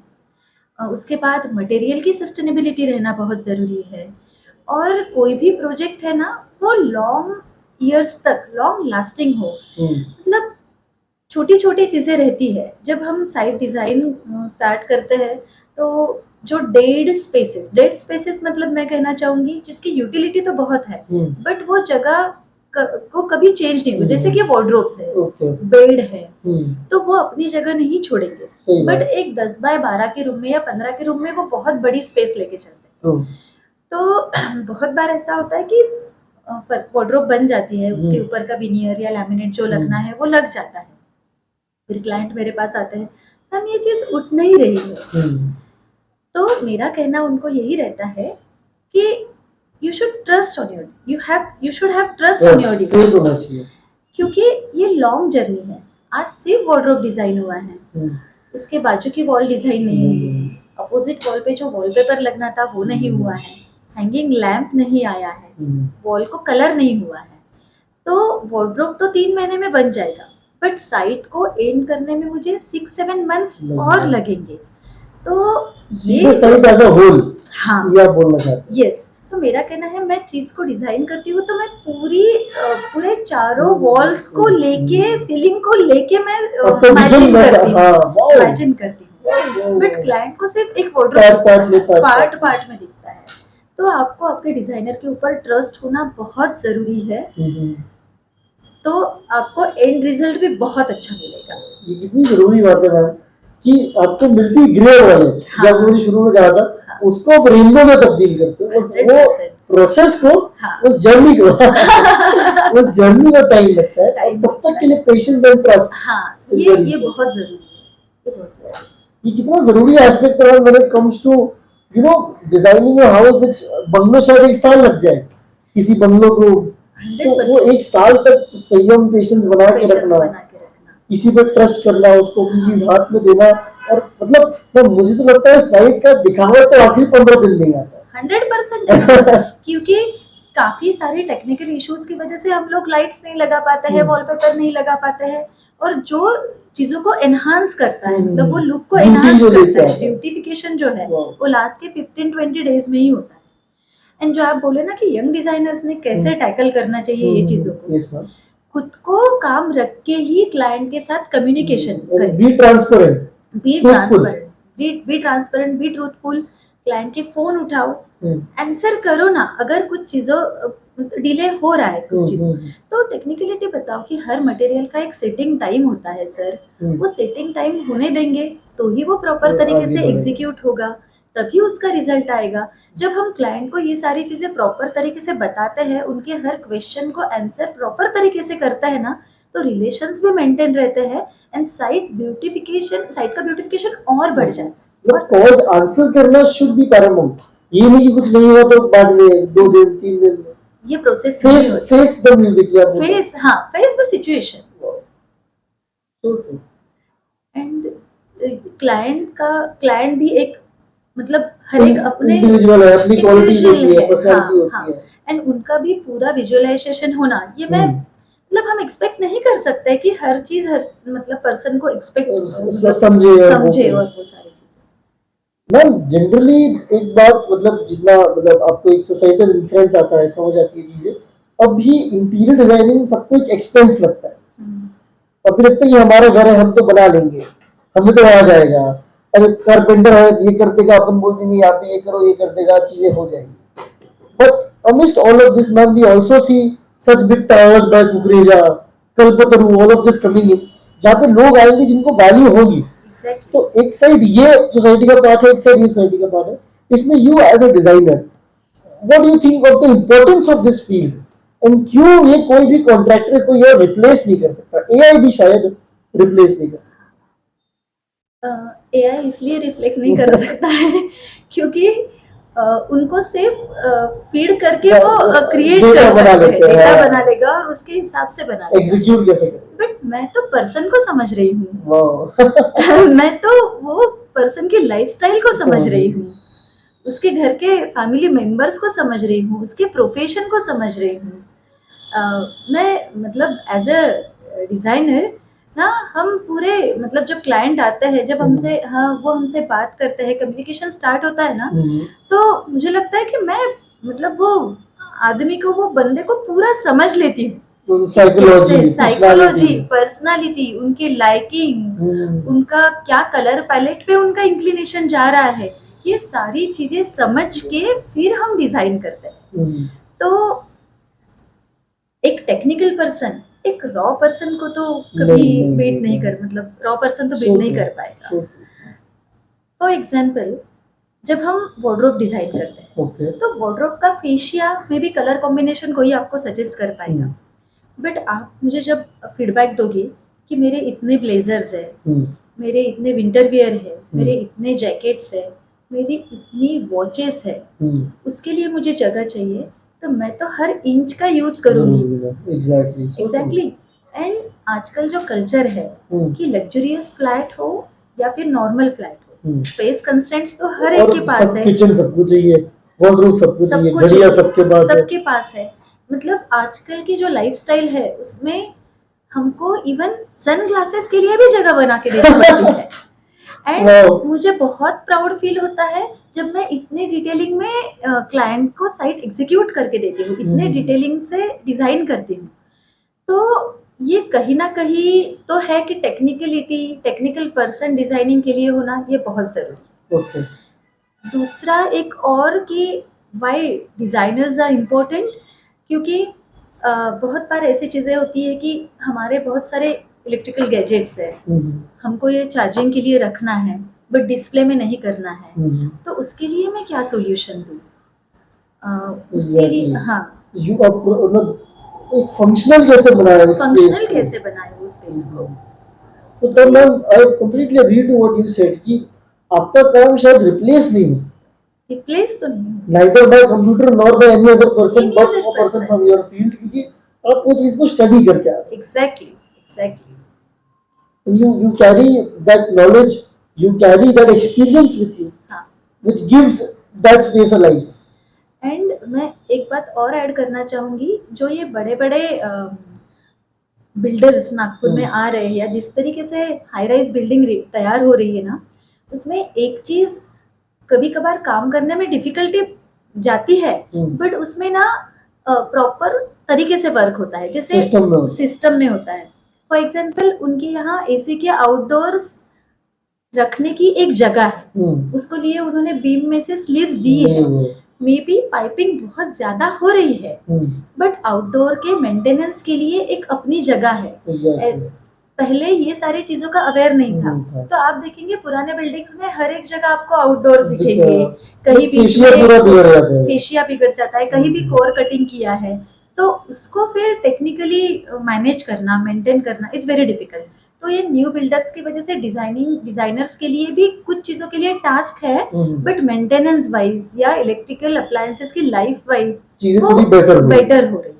Speaker 3: उसके बाद मटेरियल की सस्टेनेबिलिटी रहना बहुत जरूरी है, और कोई भी प्रोजेक्ट है ना वो लॉन्ग ईयर्स तक लॉन्ग लास्टिंग हो। मतलब छोटी छोटी चीजें रहती है। जब हम साइट डिजाइन स्टार्ट करते हैं तो जो डेड स्पेसेस मतलब मैं कहना चाहूंगी जिसकी यूटिलिटी तो बहुत है, बट वो जगह को कभी चेंज नहीं हुआ। जैसे कि वार्डरोब्स है, बेड है, तो वो अपनी जगह नहीं छोड़ेंगे, बट एक 10 बाय 12 के रूम में या 15 के रूम में वो बहुत बड़ी स्पेस लेके चलते हैं। तो बहुत बार ऐसा होता है कि वार्डरोब बन जाती है, उसके ऊपर का विनियर या लैमिनेट जो लगना है वो लग जाता है। फिर क्लाइंट मेरे पास आते हैं, हम ये चीज उठ नहीं रही है। तो मेरा कहना उनको यही रहता है कि you should trust on your, you should have trust on your design. क्योंकि ये लॉन्ग जर्नी है। आज सिर्फ वार्डरोब डिजाइन हुआ है, उसके बाजू की वॉल डिजाइन नहीं हुई, अपोजिट वॉल पे जो वॉलपेपर लगना था वो नहीं हुआ है, हैंगिंग लैंप नहीं आया है, वॉल को कलर नहीं हुआ है। तो वार्डरोब तो 3 महीने में बन जाएगा, बट साइट को एंड करने में मुझे 6-7 मंथ्स और लगेंगे। तो ये
Speaker 1: साइट एज अ होल,
Speaker 3: हाँ,
Speaker 1: ये आप बोलना चाहते हैं?
Speaker 3: यस। तो मेरा कहना है, मैं चीज को डिजाइन करती हूँ तो मैं पूरे चारों वॉल्स को लेके, सीलिंग को लेके मैं इमेजिन करती हूँ, बट क्लाइंट को सिर्फ एक वार्डरोब पार्ट में दिखता है। तो आपको आपके डिजाइनर के ऊपर ट्रस्ट होना बहुत जरूरी है, तो आपको एंड रिजल्ट भी बहुत अच्छा मिलेगा।
Speaker 1: ये कितनी जरूरी बात है मैम कि आपको मिलती ग्रे वाले,
Speaker 3: हाँ,
Speaker 1: जब मैंने शुरू में कहा था, हाँ, उसको आप रेनबो में तब्दील करते हो, वो प्रोसेस को, हाँ, उस जर्नी को उस जर्नी में टाइम लगता है, और तब तक के लिए पेशेंस एंड ट्रस्ट,
Speaker 3: हाँ, ये बहुत जरूरी है,
Speaker 1: ये कितना जरूरी एस्पेक्ट है when it comes to you know designing a house, which bungalow शायद 1 साल लग जाए किसी बंगलो को, तो वो 1 साल तक संयम पेशेंस बना के रखना, किसी पे ट्रस्ट करना, उसको अपनी चीज हाथ में देना, और मतलब तो मुझे तो लगता है साइट का दिखावा तो आखिरी 15 दिन नहीं आता
Speaker 3: 100%, क्योंकि काफी सारे टेक्निकल इश्यूज की वजह से हम लोग लाइट्स नहीं लगा पाते हैं, वॉलपेपर नहीं लगा पाते हैं, और जो चीजों को एनहांस करता है, मतलब वो लुक को एनहांस करता है, ब्यूटिफिकेशन जो है वो लास्ट के 15-20 डेज में ही होता है। एंड जो आप बोले ना कि यंग डिजाइनर्स ने कैसे टैकल करना चाहिए ये चीजों को, खुद को काम रख के ही क्लाइंट के साथ कम्युनिकेशन करें, be transparent, be truthful, client के फोन उठाओ, आंसर करो ना, अगर कुछ चीजों डिले हो रहा है कुछ चीजों, तो टेक्निकलिटी बताओ कि हर मटेरियल का एक सेटिंग टाइम होता है सर, वो सेटिंग टाइम होने देंगे तो ही वो प्रॉपर तरीके से एग्जीक्यूट होगा, तभी उसका रिजल्ट आएगा। जब हम क्लाइंट को ये सारी चीजें प्रॉपर तरीके से बताते हैं, उनके हर क्वेश्चन को आंसर प्रॉपर तरीके से करता है ना, तो रिलेशंस भी मेंटेन रहते हैं, एंड साइट का ब्यूटिफिकेशन और बढ़ जाता है।
Speaker 1: कॉज आंसर करना शुड बी पैरामाउंट, ये नहीं कि कुछ नहीं हुआ तो बाद में 2 दिन 3 दिन,
Speaker 3: ये process
Speaker 1: face the music,
Speaker 3: face the situation. And client भी एक, मतलब हर एक अपने
Speaker 1: इंडिविजुअल है, अपनी क्वालिटीज होती है, पर्सनालिटी होती है,
Speaker 3: एंड उनका भी पूरा विजुअलाइजेशन होना, ये मैं मतलब हम एक्सपेक्ट नहीं कर सकते कि हर चीज हर मतलब पर्सन को एक्सपेक्ट समझे और वो सारी चीजें।
Speaker 1: मैम जनरली एक बात, मतलब जितना मतलब आपको एक सोसाइटल इन्फ्लुएंस आता है, समझ आती है चीजें, अब भी इंटीरियर डिजाइनिंग सबको एक एक्सपेंस लगता है, अब लगता है कि हमारा घर है, हम तो बना लेंगे, हमें तो आ जाएगा, अरे कारपेंटर है ये कर देगा, अपन बोल देंगे यहाँ पे ये करो, ये कर देगा, चीजें हो जाएगी। But amidst all of this, ma'am, we also see such big towers by Kukreja, Kalpataru, all of this coming in, जहाँ पे लोग आएंगे जिनको वैल्यू होगी। तो एक साइड ये सोसाइटी का पार्ट है, एक साइड ये सोसाइटी का पार्ट है। इसमें you as a designer, what do you think of the importance of this field, and क्यों ये कोई भी कॉन्ट्रैक्टर को ये रिप्लेस नहीं कर सकता, एआई भी शायद रिप्लेस नहीं कर,
Speaker 3: एआई इसलिए रिफ्लेक्ट नहीं कर सकता है क्योंकि उनको सिर्फ फीड करके वो क्रिएट कर सकते हैं, डेटा बना लेगा और उसके हिसाब से बना लेगा,
Speaker 1: एग्जीक्यूट कैसे करेगा।
Speaker 3: बट मैं तो पर्सन को समझ रही हूँ मैं तो वो पर्सन की लाइफस्टाइल को समझ रही हूँ, उसके घर के फैमिली मेंबर्स को समझ रही हूँ, उसके प्रोफेशन को समझ रही हूँ। मैं मतलब एज अ डिजाइनर ना, हम पूरे मतलब जब क्लाइंट आते हैं, जब हमसे वो हमसे बात करते हैं, कम्युनिकेशन स्टार्ट होता है ना, तो मुझे लगता है कि मैं मतलब वो आदमी को, वो बंदे को पूरा समझ लेती हूँ, साइकोलॉजी, पर्सनालिटी, उनकी लाइकिंग, उनका क्या कलर पैलेट पे उनका इंक्लिनेशन जा रहा है, ये सारी चीजें समझ के फिर हम डिजाइन करते हैं। तो एक टेक्निकल पर्सन एक रॉ पर्सन को तो कभी बीट नहीं कर, मतलब रॉ पर्सन तो बीट नहीं कर पाएगा। फॉर एग्जाम्पल, जब हम वार्डरोब डिजाइन करते हैं तो वार्डरोब का फेशिया में भी कलर कॉम्बिनेशन कोई आपको सजेस्ट कर पाएगा, बट आप मुझे जब फीडबैक दोगे कि मेरे इतने ब्लेजर्स है, मेरे इतने विंटर वियर है, मेरे इतने जैकेट्स है, मेरी इतनी वॉचेस है, उसके लिए मुझे जगह चाहिए, तो मैं तो हर इंच का यूज करूंगी। एग्जैक्टली। एंड आजकल जो कल्चर है कि लग्जरियस फ्लैट हो या फिर नॉर्मल फ्लैट हो, स्पेस कंस्ट्रेंट्स तो हर एक के पास है,
Speaker 1: किचन सबको चाहिए, वॉर्डरोब सबको
Speaker 3: सब
Speaker 1: चाहिए,
Speaker 3: कुछ
Speaker 1: घड़ियां सबके पास है।
Speaker 3: सबके पास है। मतलब आजकल की जो लाइफस्टाइल है उसमें हमको इवन सन ग्लासेस के लिए भी जगह बना के देनी पड़ती है। And
Speaker 1: Wow.
Speaker 3: मुझे बहुत प्राउड फील होता है जब मैं इतनी डिटेलिंग में क्लाइंट को साइट एग्जीक्यूट करके देती हूँ, इतने डिटेलिंग से डिजाइन करती हूँ। तो ये कहीं ना कहीं तो है कि टेक्निकल पर्सन डिजाइनिंग के लिए होना ये बहुत जरूरी है।
Speaker 1: ओके।
Speaker 3: दूसरा एक और कि वाई डिजाइनर्स आर इम्पोर्टेंट, क्योंकि बहुत बार ऐसी चीजें होती है कि हमारे बहुत सारे इलेक्ट्रिकल गैजेट्स है, हमको ये चार्जिंग के लिए रखना है बट डिस्प्ले में नहीं करना है, तो उसके लिए मैं क्या सॉल्यूशन दूँ? उसके लिए हाँ,
Speaker 1: यू मतलब एक फंक्शनल कैसे बनाया उस
Speaker 3: फंक्शनल
Speaker 1: space को?
Speaker 3: कैसे बनाए उस स्पेस को।
Speaker 1: तो तब ma'am I completely agree to what you said कि आपका काम शायद रिप्लेस नहीं हो सकता,
Speaker 3: रिप्लेस तो नहीं हो सकता।
Speaker 1: neither by computer nor by any other person
Speaker 3: Any
Speaker 1: but
Speaker 3: other
Speaker 1: a person
Speaker 3: person.
Speaker 1: from your field, क्योंकि आप वो चीज को स्टडी करके आ रहे हैं।
Speaker 3: Exactly
Speaker 1: You carry that knowledge, you carry that experience with you,
Speaker 3: हाँ।
Speaker 1: which gives that space a life.
Speaker 3: And मैं एक बात और ऐड करना चाहूंगी, जो ये बड़े बड़े बिल्डर्स नागपुर में आ रहे हैं या जिस तरीके से हाई राइज बिल्डिंग तैयार हो रही है ना, उसमें एक चीज कभी कभार काम करने में डिफिकल्टी जाती है, बट उसमें ना प्रॉपर तरीके से वर्क होता है, जैसे सिस्टम में होता है। फॉर एग्जाम्पल उनके यहाँ एसी के आउटडोर्स रखने की एक जगह है, उसको लिए उन्होंने बीम में से स्लीव्स दी है, मे बी पाइपिंग बहुत ज्यादा हो रही है, बट आउटडोर के मेंटेनेंस के लिए एक अपनी जगह है। पहले ये सारी चीजों का अवेयर नहीं था, तो आप देखेंगे पुराने बिल्डिंग्स में हर एक जगह आपको आउटडोर्स दिखेंगे, कहीं बीच में फेशिया बिगड़ जाता है, कहीं भी कोर कटिंग किया है, तो उसको फिर टेक्निकली मैनेज करना, मेंटेन करना इज वेरी डिफिकल्ट। तो ये न्यू बिल्डर्स की वजह से डिजाइनर्स के लिए भी कुछ चीजों के लिए टास्क है, बट मेंटेनेंस वाइज या इलेक्ट्रिकल अप्लायंसेस की लाइफ वाइज वो बेटर हो रही है।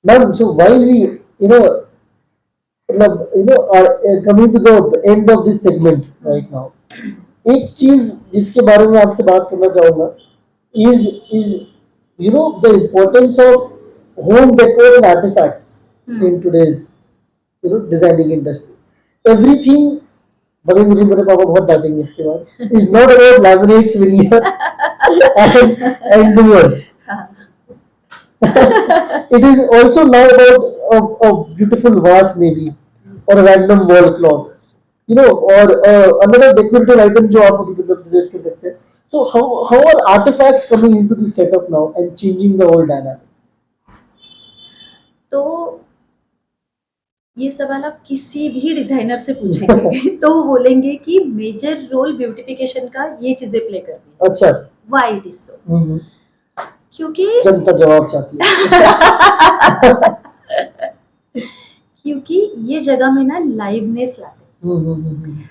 Speaker 1: Ma'am, so while we, are coming to the end of this segment right now, एक चीज जिसके बारे में आपसे बात करना चाहूंगा is the importance of home decor and artifacts in today's designing industry. Everything, मगर मुझे मेरे पापा बहुत डांटेंगे इसके बाद, is not about laminates, veneer and doors. It is also now about a beautiful vase maybe, or a random wall clock, or another decorative item जो आप अभी मतलब suggest कर सकते हैं. So how are artifacts coming into this setup now and changing the whole dynamic?
Speaker 3: तो ये सवाल आप किसी भी डिजाइनर से पूछेंगे तो वो बोलेंगे कि मेजर रोल ब्यूटिफिकेशन का ये चीजें प्ले करती है।
Speaker 1: अच्छा,
Speaker 3: व्हाई इट इज सो? क्योंकि
Speaker 1: जनता जवाब चाहती है।
Speaker 3: क्योंकि ये जगह में ना लाइवनेस लाते हैं,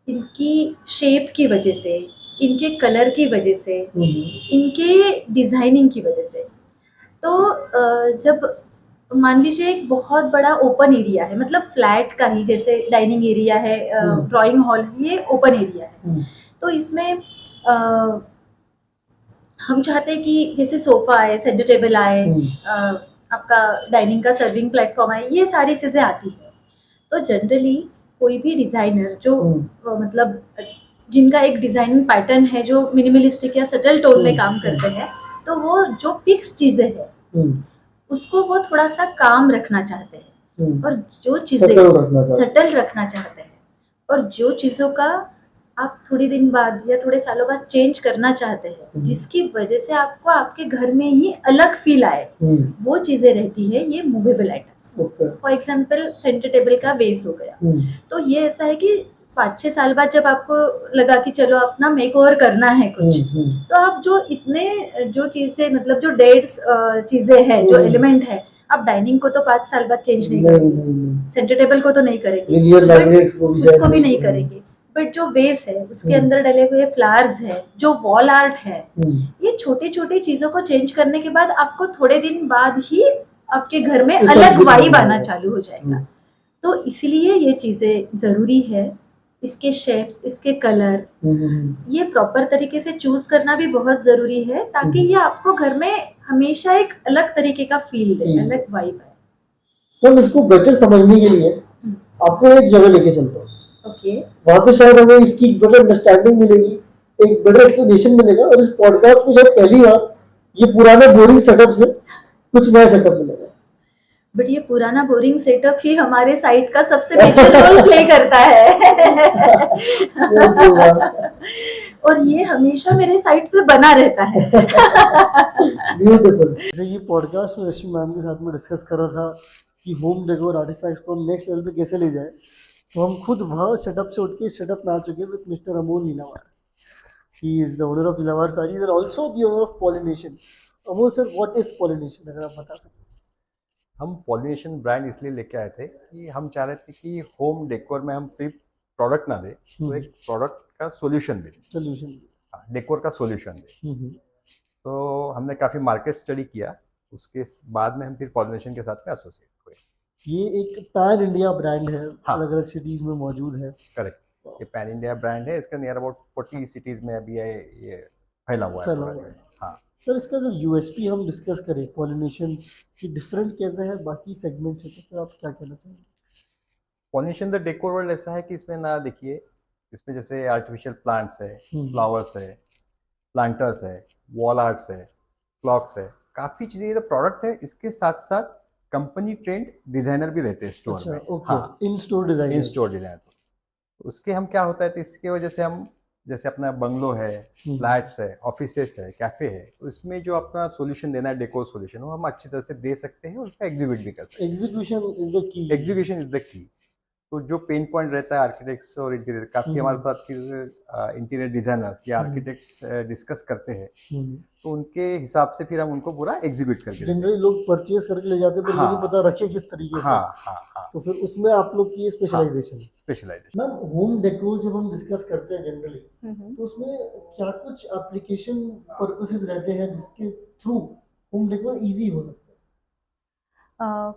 Speaker 3: इनकी शेप की वजह से, इनके कलर की वजह से, इनके डिजाइनिंग की वजह से। तो जब मान लीजिए एक बहुत बड़ा ओपन एरिया है, मतलब फ्लैट का ही, जैसे डाइनिंग एरिया है, ड्राइंग हॉल, ये ओपन एरिया है, तो इसमें हम चाहते हैं कि जैसे सोफा आए, सेंटर टेबल आए, आपका डाइनिंग का सर्विंग प्लेटफॉर्म आए, ये सारी चीजें आती है। तो जनरली कोई भी डिजाइनर जो मतलब जिनका एक डिजाइनिंग पैटर्न है जो मिनिमलिस्टिक या सटल टोन में काम करते हैं, तो वो जो फिक्स चीजें हैं उसको वो थोड़ा सा काम रखना चाहते हैं, और जो चीजें सटल रखना चाहते हैं, और जो चीजों का आप थोड़ी दिन बाद या थोड़े सालों बाद चेंज करना चाहते हैं, जिसकी वजह से आपको आपके घर में ही अलग फील आए, वो चीजें रहती है ये movable items. For example centre table का बेस हो गया, तो ये ऐसा है कि 5-6 साल बाद जब आपको लगा कि चलो अपना मेक ओवर करना है कुछ, तो आप जो चीजें मतलब जो डेड चीजें हैं, जो एलिमेंट है, आप डाइनिंग को तो 5 साल बाद चेंज नहीं करेंगे, सेंटर टेबल को तो नहीं करेंगे, उसको भी नहीं करेंगे, बट जो बेस है उसके अंदर डले हुए फ्लावर्स है, जो वॉल आर्ट है, ये छोटी छोटी चीजों को चेंज करने के बाद आपको थोड़े दिन बाद ही आपके घर में
Speaker 1: Effect
Speaker 3: अलग
Speaker 1: भी
Speaker 3: वाइब
Speaker 1: बनेगा।
Speaker 3: आना चालू हो जाएगा। तो इसलिए ये चीजें जरूरी है, इसके शेप्स, इसके कलर, ये प्रॉपर तरीके से चूज करना भी बहुत जरूरी है, ताकि ये आपको घर में हमेशा एक अलग तरीके का फील दे,
Speaker 1: Feel।
Speaker 3: अलग वाइब है।
Speaker 1: तो इसको बेटर समझने के लिए आपको एक जगह लेके चलता हूँ,
Speaker 3: ओके,
Speaker 1: वहां पे शायद हमें इसकी बेटर अंडरस्टैंडिंग मिलेगी, एक बेटर एक्सप्लेनेशन मिलेगा, और इस पॉडकास्ट में शायद पहली बार ये पुराने बोरिंग सेटअप से कुछ नया सेटअप मिलेगा।
Speaker 3: बट ये पुराना बोरिंग सेटअप ही हमारे साइट का सबसे मेजर रोल प्ले करता है। और ये हमेशा मेरे साइट पे बना रहता है।
Speaker 1: ब्यूटीफुल। जैसे ये पॉडकास्ट में रश्मि मैम के साथ में डिस्कस कर रहा था कि होम डेकोर आर्टिफैक्ट्स को हम नेक्स्ट लेवल पे कैसे ले जाए, तो हम खुद वह सेटअप से उठ के सेटअप में आ चुके with mister Amol Neelawar. He is the owner of Neelawar saris और also the owner of pollination. Amol sir, what is pollination, अगर आप बता सकें।
Speaker 4: हम पॉलिनेशन ब्रांड इसलिए लेके आए थे कि हम चाह रहे थे कि होम डेकोर में हम सिर्फ प्रोडक्ट ना दें, तो एक प्रोडक्ट का सॉल्यूशन भी दें,
Speaker 1: सोल्यूशन।
Speaker 4: डेकोर का सॉल्यूशन दें। तो हमने काफ़ी मार्केट स्टडी किया, उसके बाद में हम फिर पॉलिनेशन के साथ में एसोसिएट हुए।
Speaker 1: ये एक पैन इंडिया ब्रांड है,
Speaker 4: हाँ।
Speaker 1: अलग अलग सिटीज में मौजूद है।
Speaker 4: करेक्ट, ये पैन इंडिया ब्रांड है, इसका नियर अबाउट 40 सिटीज़ में अभी ये फैला हुआ है
Speaker 1: फैला
Speaker 4: पूरा।
Speaker 1: हुआ है।
Speaker 4: हाँ,
Speaker 1: सर, इसका अगर यूएसपी हम डिस्कस करें पॉलिनेशन की डिफरेंट कैसे है बाकी सेगमेंट से, तो फिर आप क्या कहना चाहेंगे।
Speaker 4: पॉलिनेशन द डेकोर वर्ल्ड ऐसा है कि इसमें ना देखिए, इसमें जैसे आर्टिफिशियल प्लांट्स है, फ्लावर्स है, प्लांटर्स है, वॉल आर्ट्स है, क्लॉक्स है, काफ़ी चीज़ें ये तो प्रोडक्ट है। इसके साथ साथ कंपनी ट्रेंड डिजाइनर भी रहते हैं स्टोर में।
Speaker 1: ओके, इन स्टोर डिजाइन।
Speaker 4: इन स्टोर डिजाइनर, तो उसके हम क्या होता है, तो इसके वजह से हम जैसे अपना बंगलो है, फ्लैट्स है, ऑफिसेस है, कैफे है, तो इसमें जो अपना सॉल्यूशन देना है, डेकोर सॉल्यूशन, वो हम अच्छी तरह से दे सकते हैं और उसका एग्जीक्यूट भी कर सकते हैं।
Speaker 1: Execution is the key.
Speaker 4: Execution is the key. तो जो पेन पॉइंट रहता है आर्किटेक्ट्स और इंटीरियर, काफ़ी हमारे साथ फिर इंटीरियर डिजाइनर्स या आर्किटेक्ट्स डिस्कस करते हैं, तो उनके हिसाब से फिर हम उनको पूरा एग्जीक्यूट करके देते हैं।
Speaker 1: जनरली लोग परचेज करके ले जाते हैं, पर ये नहीं पता रखे किस तरीके से।
Speaker 4: हाँ हाँ हाँ,
Speaker 1: तो फिर उसमें आप लोग की स्पेशलाइजेशन है।
Speaker 4: स्पेशलाइजेशन।
Speaker 1: मैम, होम डेकोर जब हम डिस्कस करते हैं जनरली, तो उसमें क्या कुछ एप्लीकेशन पर्पसेस रहते हैं जिसके थ्रू होम डेकोर इजी हो सकता है।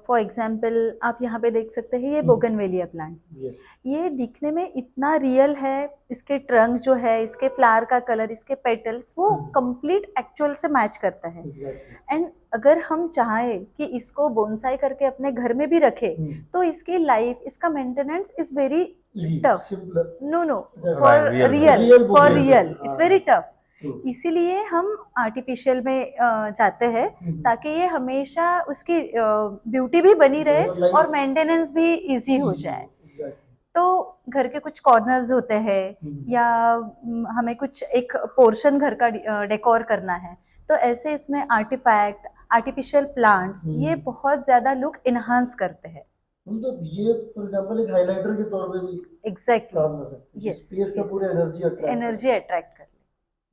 Speaker 2: फॉर एग्जाम्पल आप यहाँ पे देख सकते हैं, ये बोगनवेलिया प्लांट, ये दिखने में इतना रियल है, इसके ट्रंक जो है, इसके फ्लावर का कलर, इसके पेटल्स, वो कंप्लीट एक्चुअल से मैच करता है। एंड अगर हम चाहें कि इसको बोनसाई करके अपने घर में भी रखें, तो इसकी लाइफ, इसका maintenance is very tough. No for real it's very tough. इसीलिए हम आर्टिफिशियल में जाते हैं, ताकि ये हमेशा उसकी ब्यूटी भी बनी रहे और मेंटेनेंस भी इजी हो जाए। तो घर के कुछ कॉर्नर्स होते हैं, या हमें कुछ एक पोर्शन घर का डेकोर करना है, तो ऐसे इसमें आर्टिफैक्ट, आर्टिफिशियल प्लांट्स, ये बहुत ज्यादा लुक इनहांस करते हैं।
Speaker 1: मतलब ये फॉर एग्जांपल एक हाइलाइटर के तौर पे भी
Speaker 2: एग्जैक्टली
Speaker 1: काम कर सकते हैं, स्पेस का पूरा एनर्जी
Speaker 2: अट्रैक्ट कर।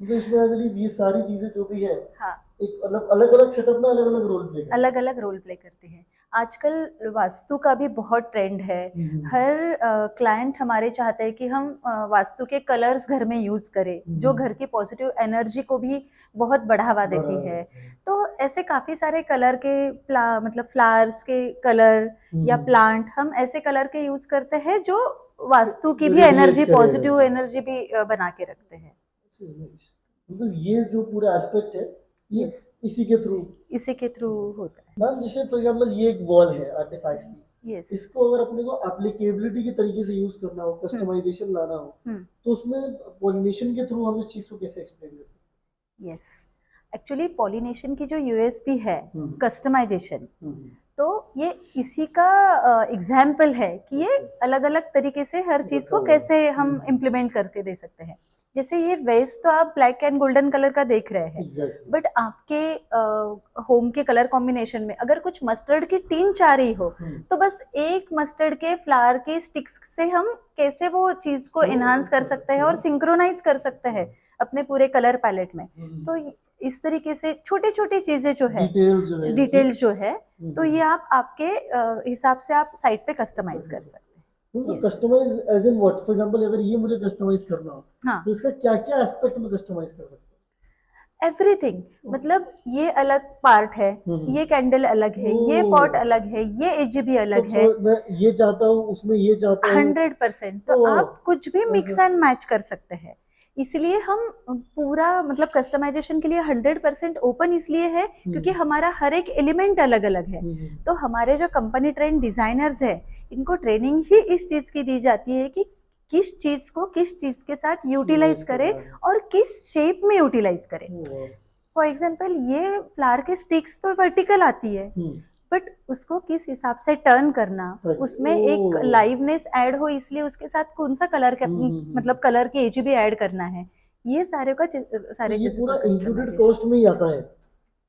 Speaker 1: तो इसमें आई बिलीव ये सारी चीजें जो भी है,
Speaker 2: हाँ,
Speaker 1: एक मतलब अलग अलग सेटअप में अलग अलग रोल प्ले
Speaker 2: करते हैं। आजकल वास्तु का भी बहुत ट्रेंड है। हर क्लाइंट हमारे चाहते हैं कि हम वास्तु के कलर्स घर में यूज करें, जो घर की पॉजिटिव एनर्जी को भी बहुत बढ़ावा देती है। तो ऐसे काफी सारे कलर के मतलब फ्लावर्स के कलर या प्लांट, हम ऐसे कलर के यूज करते हैं जो वास्तु की भी एनर्जी, पॉजिटिव एनर्जी भी बना के रखते हैं।
Speaker 1: मतलब ये जो पूरा एस्पेक्ट है, ये इसी के थ्रू
Speaker 2: होता है।
Speaker 1: मैम, जैसे फॉर एग्जांपल ये एक वॉल है आर्टिफैक्ट्स की, इसको अगर अपने को एप्लीकेबिलिटी के तरीके से यूज करना हो, कस्टमाइजेशन लाना हो, तो उसमें पॉलिनेशन के थ्रू हम इस चीज को कैसे एक्सप्लेन कर सकते हैं।
Speaker 2: यस, एक्चुअली पॉलिनेशन की जो यूएसपी है, कस्टमाइजेशन, तो ये इसी का एग्जाम्पल है कि ये अलग अलग तरीके से हर चीज को कैसे हम इम्प्लीमेंट करके दे सकते हैं। जैसे ये वेस्ट तो आप ब्लैक एंड गोल्डन कलर का देख रहे हैं, बट आपके होम के कलर कॉम्बिनेशन में अगर कुछ मस्टर्ड की टीन चाह रही हो, तो बस एक मस्टर्ड के फ्लावर के स्टिक्स से हम कैसे वो चीज को एनहांस कर सकते हैं और सिंक्रोनाइज कर सकते हैं अपने पूरे कलर पैलेट में। तो इस तरीके से छोटी छोटी चीजें जो है, डिटेल्स जो है, तो ये आप आपके हिसाब से आप साइट पे कस्टमाइज कर सकते हैं।
Speaker 1: Customize as in what, for example अगर ये मुझे कस्टमाइज करना हो, तो इसका क्या क्या एस्पेक्ट में कस्टमाइज कर सकते हैं।
Speaker 2: एवरीथिंग, मतलब ये अलग पार्ट है, ये कैंडल अलग है, ये पॉट अलग है, ये एजीबी अलग है,
Speaker 1: मैं ये चाहता हूँ, उसमें ये चाहता हूँ।
Speaker 2: 100%। तो आप कुछ भी मिक्स एंड मैच कर सकते हैं। इसलिए हम पूरा मतलब कस्टमाइजेशन के लिए 100% ओपन इसलिए है क्योंकि हमारा हर एक एलिमेंट अलग अलग है। तो हमारे जो कंपनी ट्रेन डिजाइनर्स है, इनको ट्रेनिंग ही इस चीज की दी जाती है कि किस चीज को किस चीज के साथ यूटिलाइज करें और किस शेप में यूटिलाइज करें। फॉर एग्जाम्पल, ये फ्लावर की स्टिक्स तो वर्टिकल आती है, बट उसको किस हिसाब से टर्न करना, उसमें एक लाइवनेस ऐड हो, इसलिए उसके साथ कौन सा कलर का मतलब कलर के एजीबी ऐड करना है, ये सारे का सारे
Speaker 1: ये पूरा इंक्लूडेड कॉस्ट में ही आता है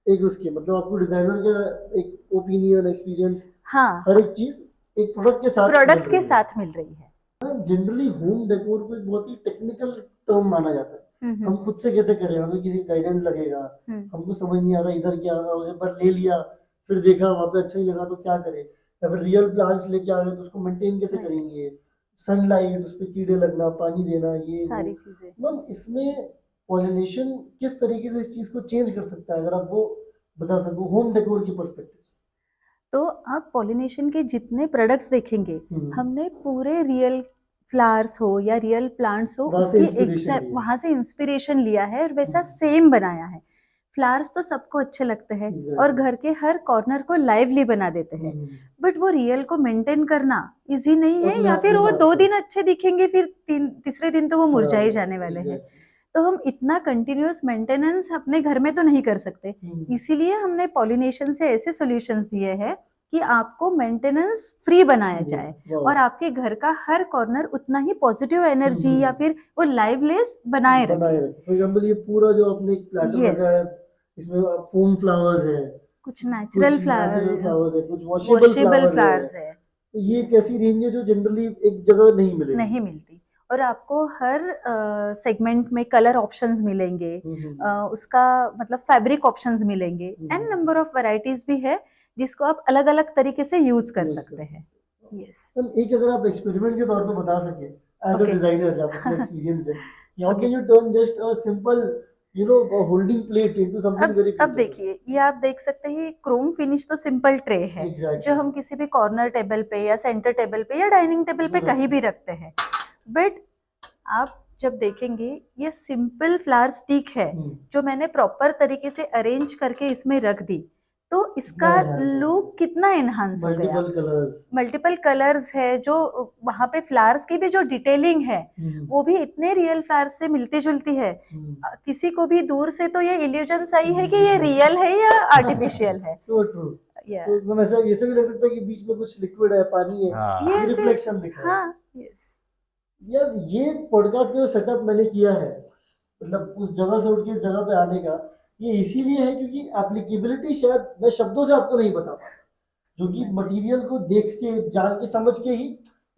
Speaker 1: एक उसके, मतलब आपको डिजाइनर का एक ओपिनियन, एक्सपीरियंस,
Speaker 2: हाँ,
Speaker 1: हर एक चीज एक प्रोडक्ट के साथ
Speaker 2: मिल रही है।
Speaker 1: जनरली होम डेकोर को एक बहुत ही टेक्निकल टर्म माना जाता है। हम खुद से कैसे करें, हमें किसी गाइडेंस लगेगा, हमको समझ नहीं आ रहा इधर क्या होगा, एक बार ले लिया फिर देखा वहां पे अच्छा नहीं लगा तो क्या करें, या फिर रियल प्लांट्स लेके आ गए तो उसको मेंटेन कैसे करेंगे, सनलाइट, उस पे कीड़े लगना, पानी देना, ये
Speaker 2: सारी चीजें।
Speaker 1: मैम इसमें पॉलिनेशन किस तरीके से इस चीज को चेंज कर सकता है, अगर आप वो बता सको होम डेकोर की पर्सपेक्टिव से।
Speaker 2: तो आप पॉलिनेशन के जितने प्रोडक्ट्स देखेंगे, हमने पूरे रियल फ्लावर्स हो या रियल प्लांट्स हो, उसकी एग्जैक्ट वहां से इंस्पिरेशन लिया है और वैसा सेम बनाया है। फ्लावर्स तो सबको अच्छे लगते हैं और घर के हर कॉर्नर को लाइवली बना देते हैं, बट वो रियल को मेंटेन करना इजी नहीं है, या फिर वो 2 दिन अच्छे दिखेंगे फिर तीसरे दिन तो वो मुरझाए जाने वाले हैं। तो हम इतना कंटिन्यूअस मेंटेनेंस अपने घर में तो नहीं कर सकते, इसीलिए हमने पॉलिनेशन से ऐसे सॉल्यूशंस दिए हैं कि आपको मेंटेनेंस फ्री बनाया जाए और आपके घर का हर कॉर्नर उतना ही पॉजिटिव एनर्जी या फिर वो लाइवलेस बनाए रखे।
Speaker 1: फॉर एग्जांपल ये पूरा जो आपने एक प्लेटर रखा है, इसमें फोम फ्लावर्स है,
Speaker 2: कुछ नेचुरल फ्लावर्स
Speaker 1: है, कुछ वॉशेबल फ्लावर्स है। तो ये एक ऐसी रेंज है जो जनरली एक जगह नहीं मिलती।
Speaker 2: और आपको हर सेगमेंट में कलर ऑप्शंस मिलेंगे, उसका मतलब फैब्रिक ऑप्शंस मिलेंगे, एन नंबर ऑफ वैरायटीज भी है जिसको आप अलग अलग तरीके से यूज कर सकते हैं। यस,
Speaker 1: एक अगर आप एक्सपेरिमेंट के तौर पे बता सके एज अ डिजाइनर, आप अपना एक्सपीरियंस है, how can U turn just a simple holding plate into something very.
Speaker 2: अब देखिए, ये आप देख सकते हैं, क्रोम फिनिश तो सिंपल ट्रे है, जो हम किसी भी कॉर्नर टेबल पे या सेंटर टेबल पे या डाइनिंग टेबल पे कहीं भी रखते हैं। बट आप जब देखेंगे, ये सिंपल फ्लावर स्टिक है जो मैंने प्रॉपर तरीके से अरेंज करके इसमें रख दी, तो इसका लुक कितना एनहांस हो गया। मल्टीपल कलर्स है, जो वहां पे फ्लावर्स की भी जो डिटेलिंग है वो भी इतने रियल फ्लावर्स से मिलती जुलती है, किसी को भी दूर से तो ये इल्यूजन सही है कि ये रियल है या आर्टिफिशियल है।
Speaker 1: So true. तो ऐसा ये से भी लग सकता है कि बीच में कुछ लिक्विड है, पानी है, ये रिफ्लेक्शन दिख रहा है।
Speaker 2: हाँ, यस।
Speaker 1: यार ये पॉडकास्ट का जो सेटअप मैंने किया है, मतलब उस जगह से उठ के इस जगह पे आने का, ये इसीलिए है क्योंकि एप्लीकेबिलिटी शायद मैं शब्दों से आपको नहीं बता पाता, जो कि मटेरियल को देख के, जान के, समझ के ही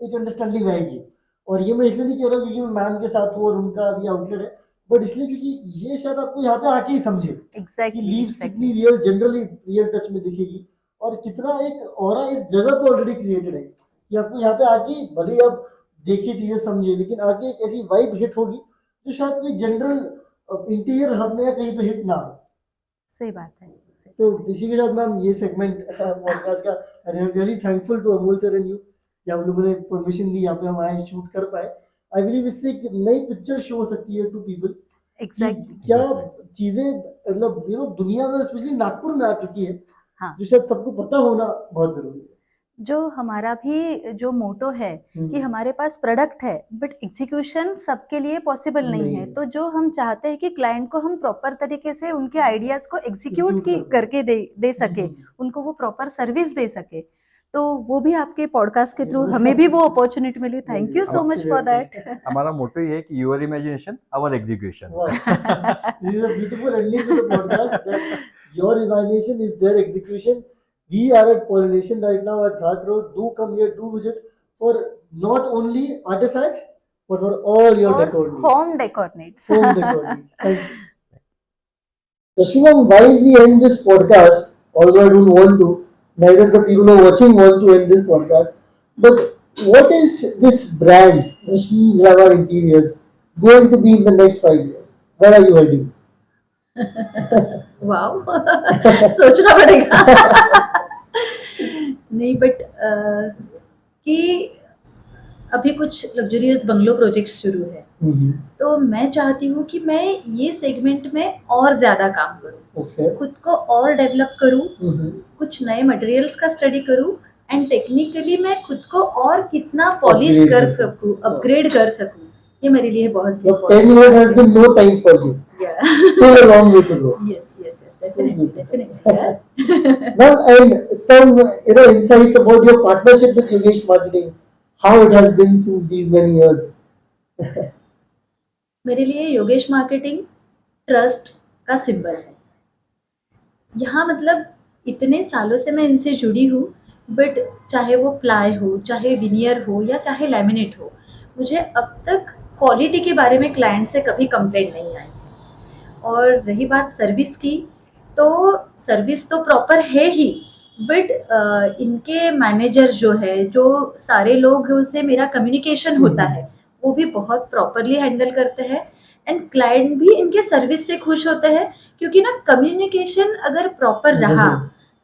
Speaker 1: एक अंडरस्टैंडिंग आएगी। और ये मैं इसलिए नहीं कह रहा क्योंकि मैं मैम के साथ हूँ और उनका भी आउटलेट है, बट इसलिए क्योंकि ये शायद आपको यहाँ पे आके ही समझे कि लीव्स कितनी रियल, जनरली रियल टच में दिखेगी, और कितना एक ऑरा इस जगह पे ऑलरेडी क्रिएटेड है कि आपको यहाँ पे आके भले आप देखिए चीजें समझे, लेकिन आगे एक ऐसी वाइब हिट होगी जो शायद कोई जनरल इंटीरियर हब में या कहीं पे हिट ना हो।
Speaker 2: सही बात है।
Speaker 1: तो इसी के साथ मैम ये सेगमेंट पॉडकास्ट का, I am really thankful to Amol sir and you कि आप लोगों ने परमिशन दी, यहाँ पे हम आए, शूट कर पाए। आई बिलीव इससे एक नई पिक्चर शो हो सकती है टू पीपल।
Speaker 2: एग्जैक्टली।
Speaker 1: क्या चीजें मतलब दुनिया में स्पेशली नागपुर में आ चुकी है, जो शायद सबको पता होना बहुत जरूरी है।
Speaker 2: जो हमारा भी जो मोटो है कि हमारे पास प्रोडक्ट है बट एग्जीक्यूशन सबके लिए पॉसिबल नहीं है, तो जो हम चाहते हैं कि क्लाइंट को हम प्रॉपर तरीके से उनके आइडियाज को एग्जीक्यूट करके दे सके, उनको वो प्रॉपर सर्विस दे सके, तो वो भी आपके पॉडकास्ट के थ्रू हमें भी वो अपॉर्चुनिटी मिली। Thank you so much for that.
Speaker 4: हमारा मोटो ये है कि your imagination our execution.
Speaker 1: This is a beautiful ending to the podcast, that your imagination is their execution. We are at Pollination right now at Ghat Road. Do come here, do visit for not only artifacts, but for all your decor needs.
Speaker 2: Home decor needs.
Speaker 1: Home decor needs. Thank you. Rashmi, while we end this podcast, although I don't want to, neither the people who are watching want to end this podcast, but what is this brand, Rashmi Gravar Interiors, going to be in the next 5 years? Where are you heading?
Speaker 3: Wow सोचना पड़ेगा नहीं but कि अभी कुछ luxurious bungalow projects शुरू है तो मैं चाहती हूँ कि मैं ये सेगमेंट में और ज्यादा काम करूँ
Speaker 1: ओके
Speaker 3: खुद को और डेवलप करूँ कुछ नए मटेरियल्स का स्टडी करूँ एंड टेक्निकली मैं खुद को और कितना पॉलिश
Speaker 1: Upgrade
Speaker 3: कर
Speaker 1: कर
Speaker 3: सकूँ अपग्रेड कर सकूँ ये मेरे लिए बहुत
Speaker 1: But 10 years has been no time for you. Still a long way to go.
Speaker 3: yes definitely
Speaker 1: Now, and some insights about your partnership with Yogesh Marketing, how it has been since these many years.
Speaker 3: मेरे लिए Yogesh marketing trust का symbol है यहाँ मतलब इतने सालों से मैं इनसे जुड़ी हूँ बट चाहे वो प्लाई हो चाहे विनियर हो या चाहे लैमिनेट हो मुझे अब तक क्वालिटी के बारे में क्लाइंट से कभी कंप्लेंट नहीं आई और रही बात सर्विस की तो सर्विस तो प्रॉपर है ही बट इनके मैनेजर जो है जो सारे लोग से मेरा कम्युनिकेशन होता है वो भी बहुत प्रॉपरली हैंडल करते हैं एंड क्लाइंट भी इनके सर्विस से खुश होते हैं क्योंकि ना कम्युनिकेशन अगर प्रॉपर रहा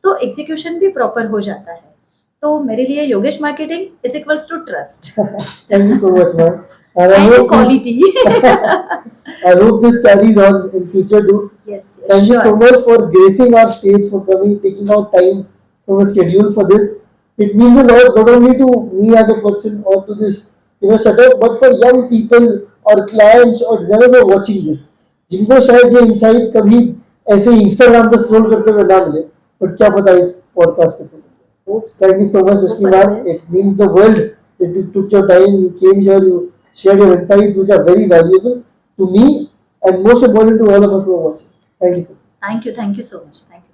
Speaker 3: तो एग्जीक्यूशन भी प्रॉपर हो जाता है तो मेरे लिए Yogesh marketing is equals to trust
Speaker 1: Thank you so much, ma'am. And I
Speaker 3: and
Speaker 1: hope
Speaker 3: quality
Speaker 1: I hope this carries on in future too.
Speaker 3: Yes
Speaker 1: Thank you so much for gracing our stage, for coming, taking out time from a schedule for this. It means a lot, not only to me as a person or to this setup, but for young people or clients or designers who are watching this. जिनको शायद ये insight कभी ऐसे Instagram पर scroll करते हुए ना मिले, but क्या पता इस पॉडकास्ट के through. Thank you so much, Rashmi ma'am. It means the world that you took your time, you came here, you shared your insights, which are very valuable to me and most important to all of us who are watching. Thank you so much.
Speaker 3: Thank you so much. Thank you.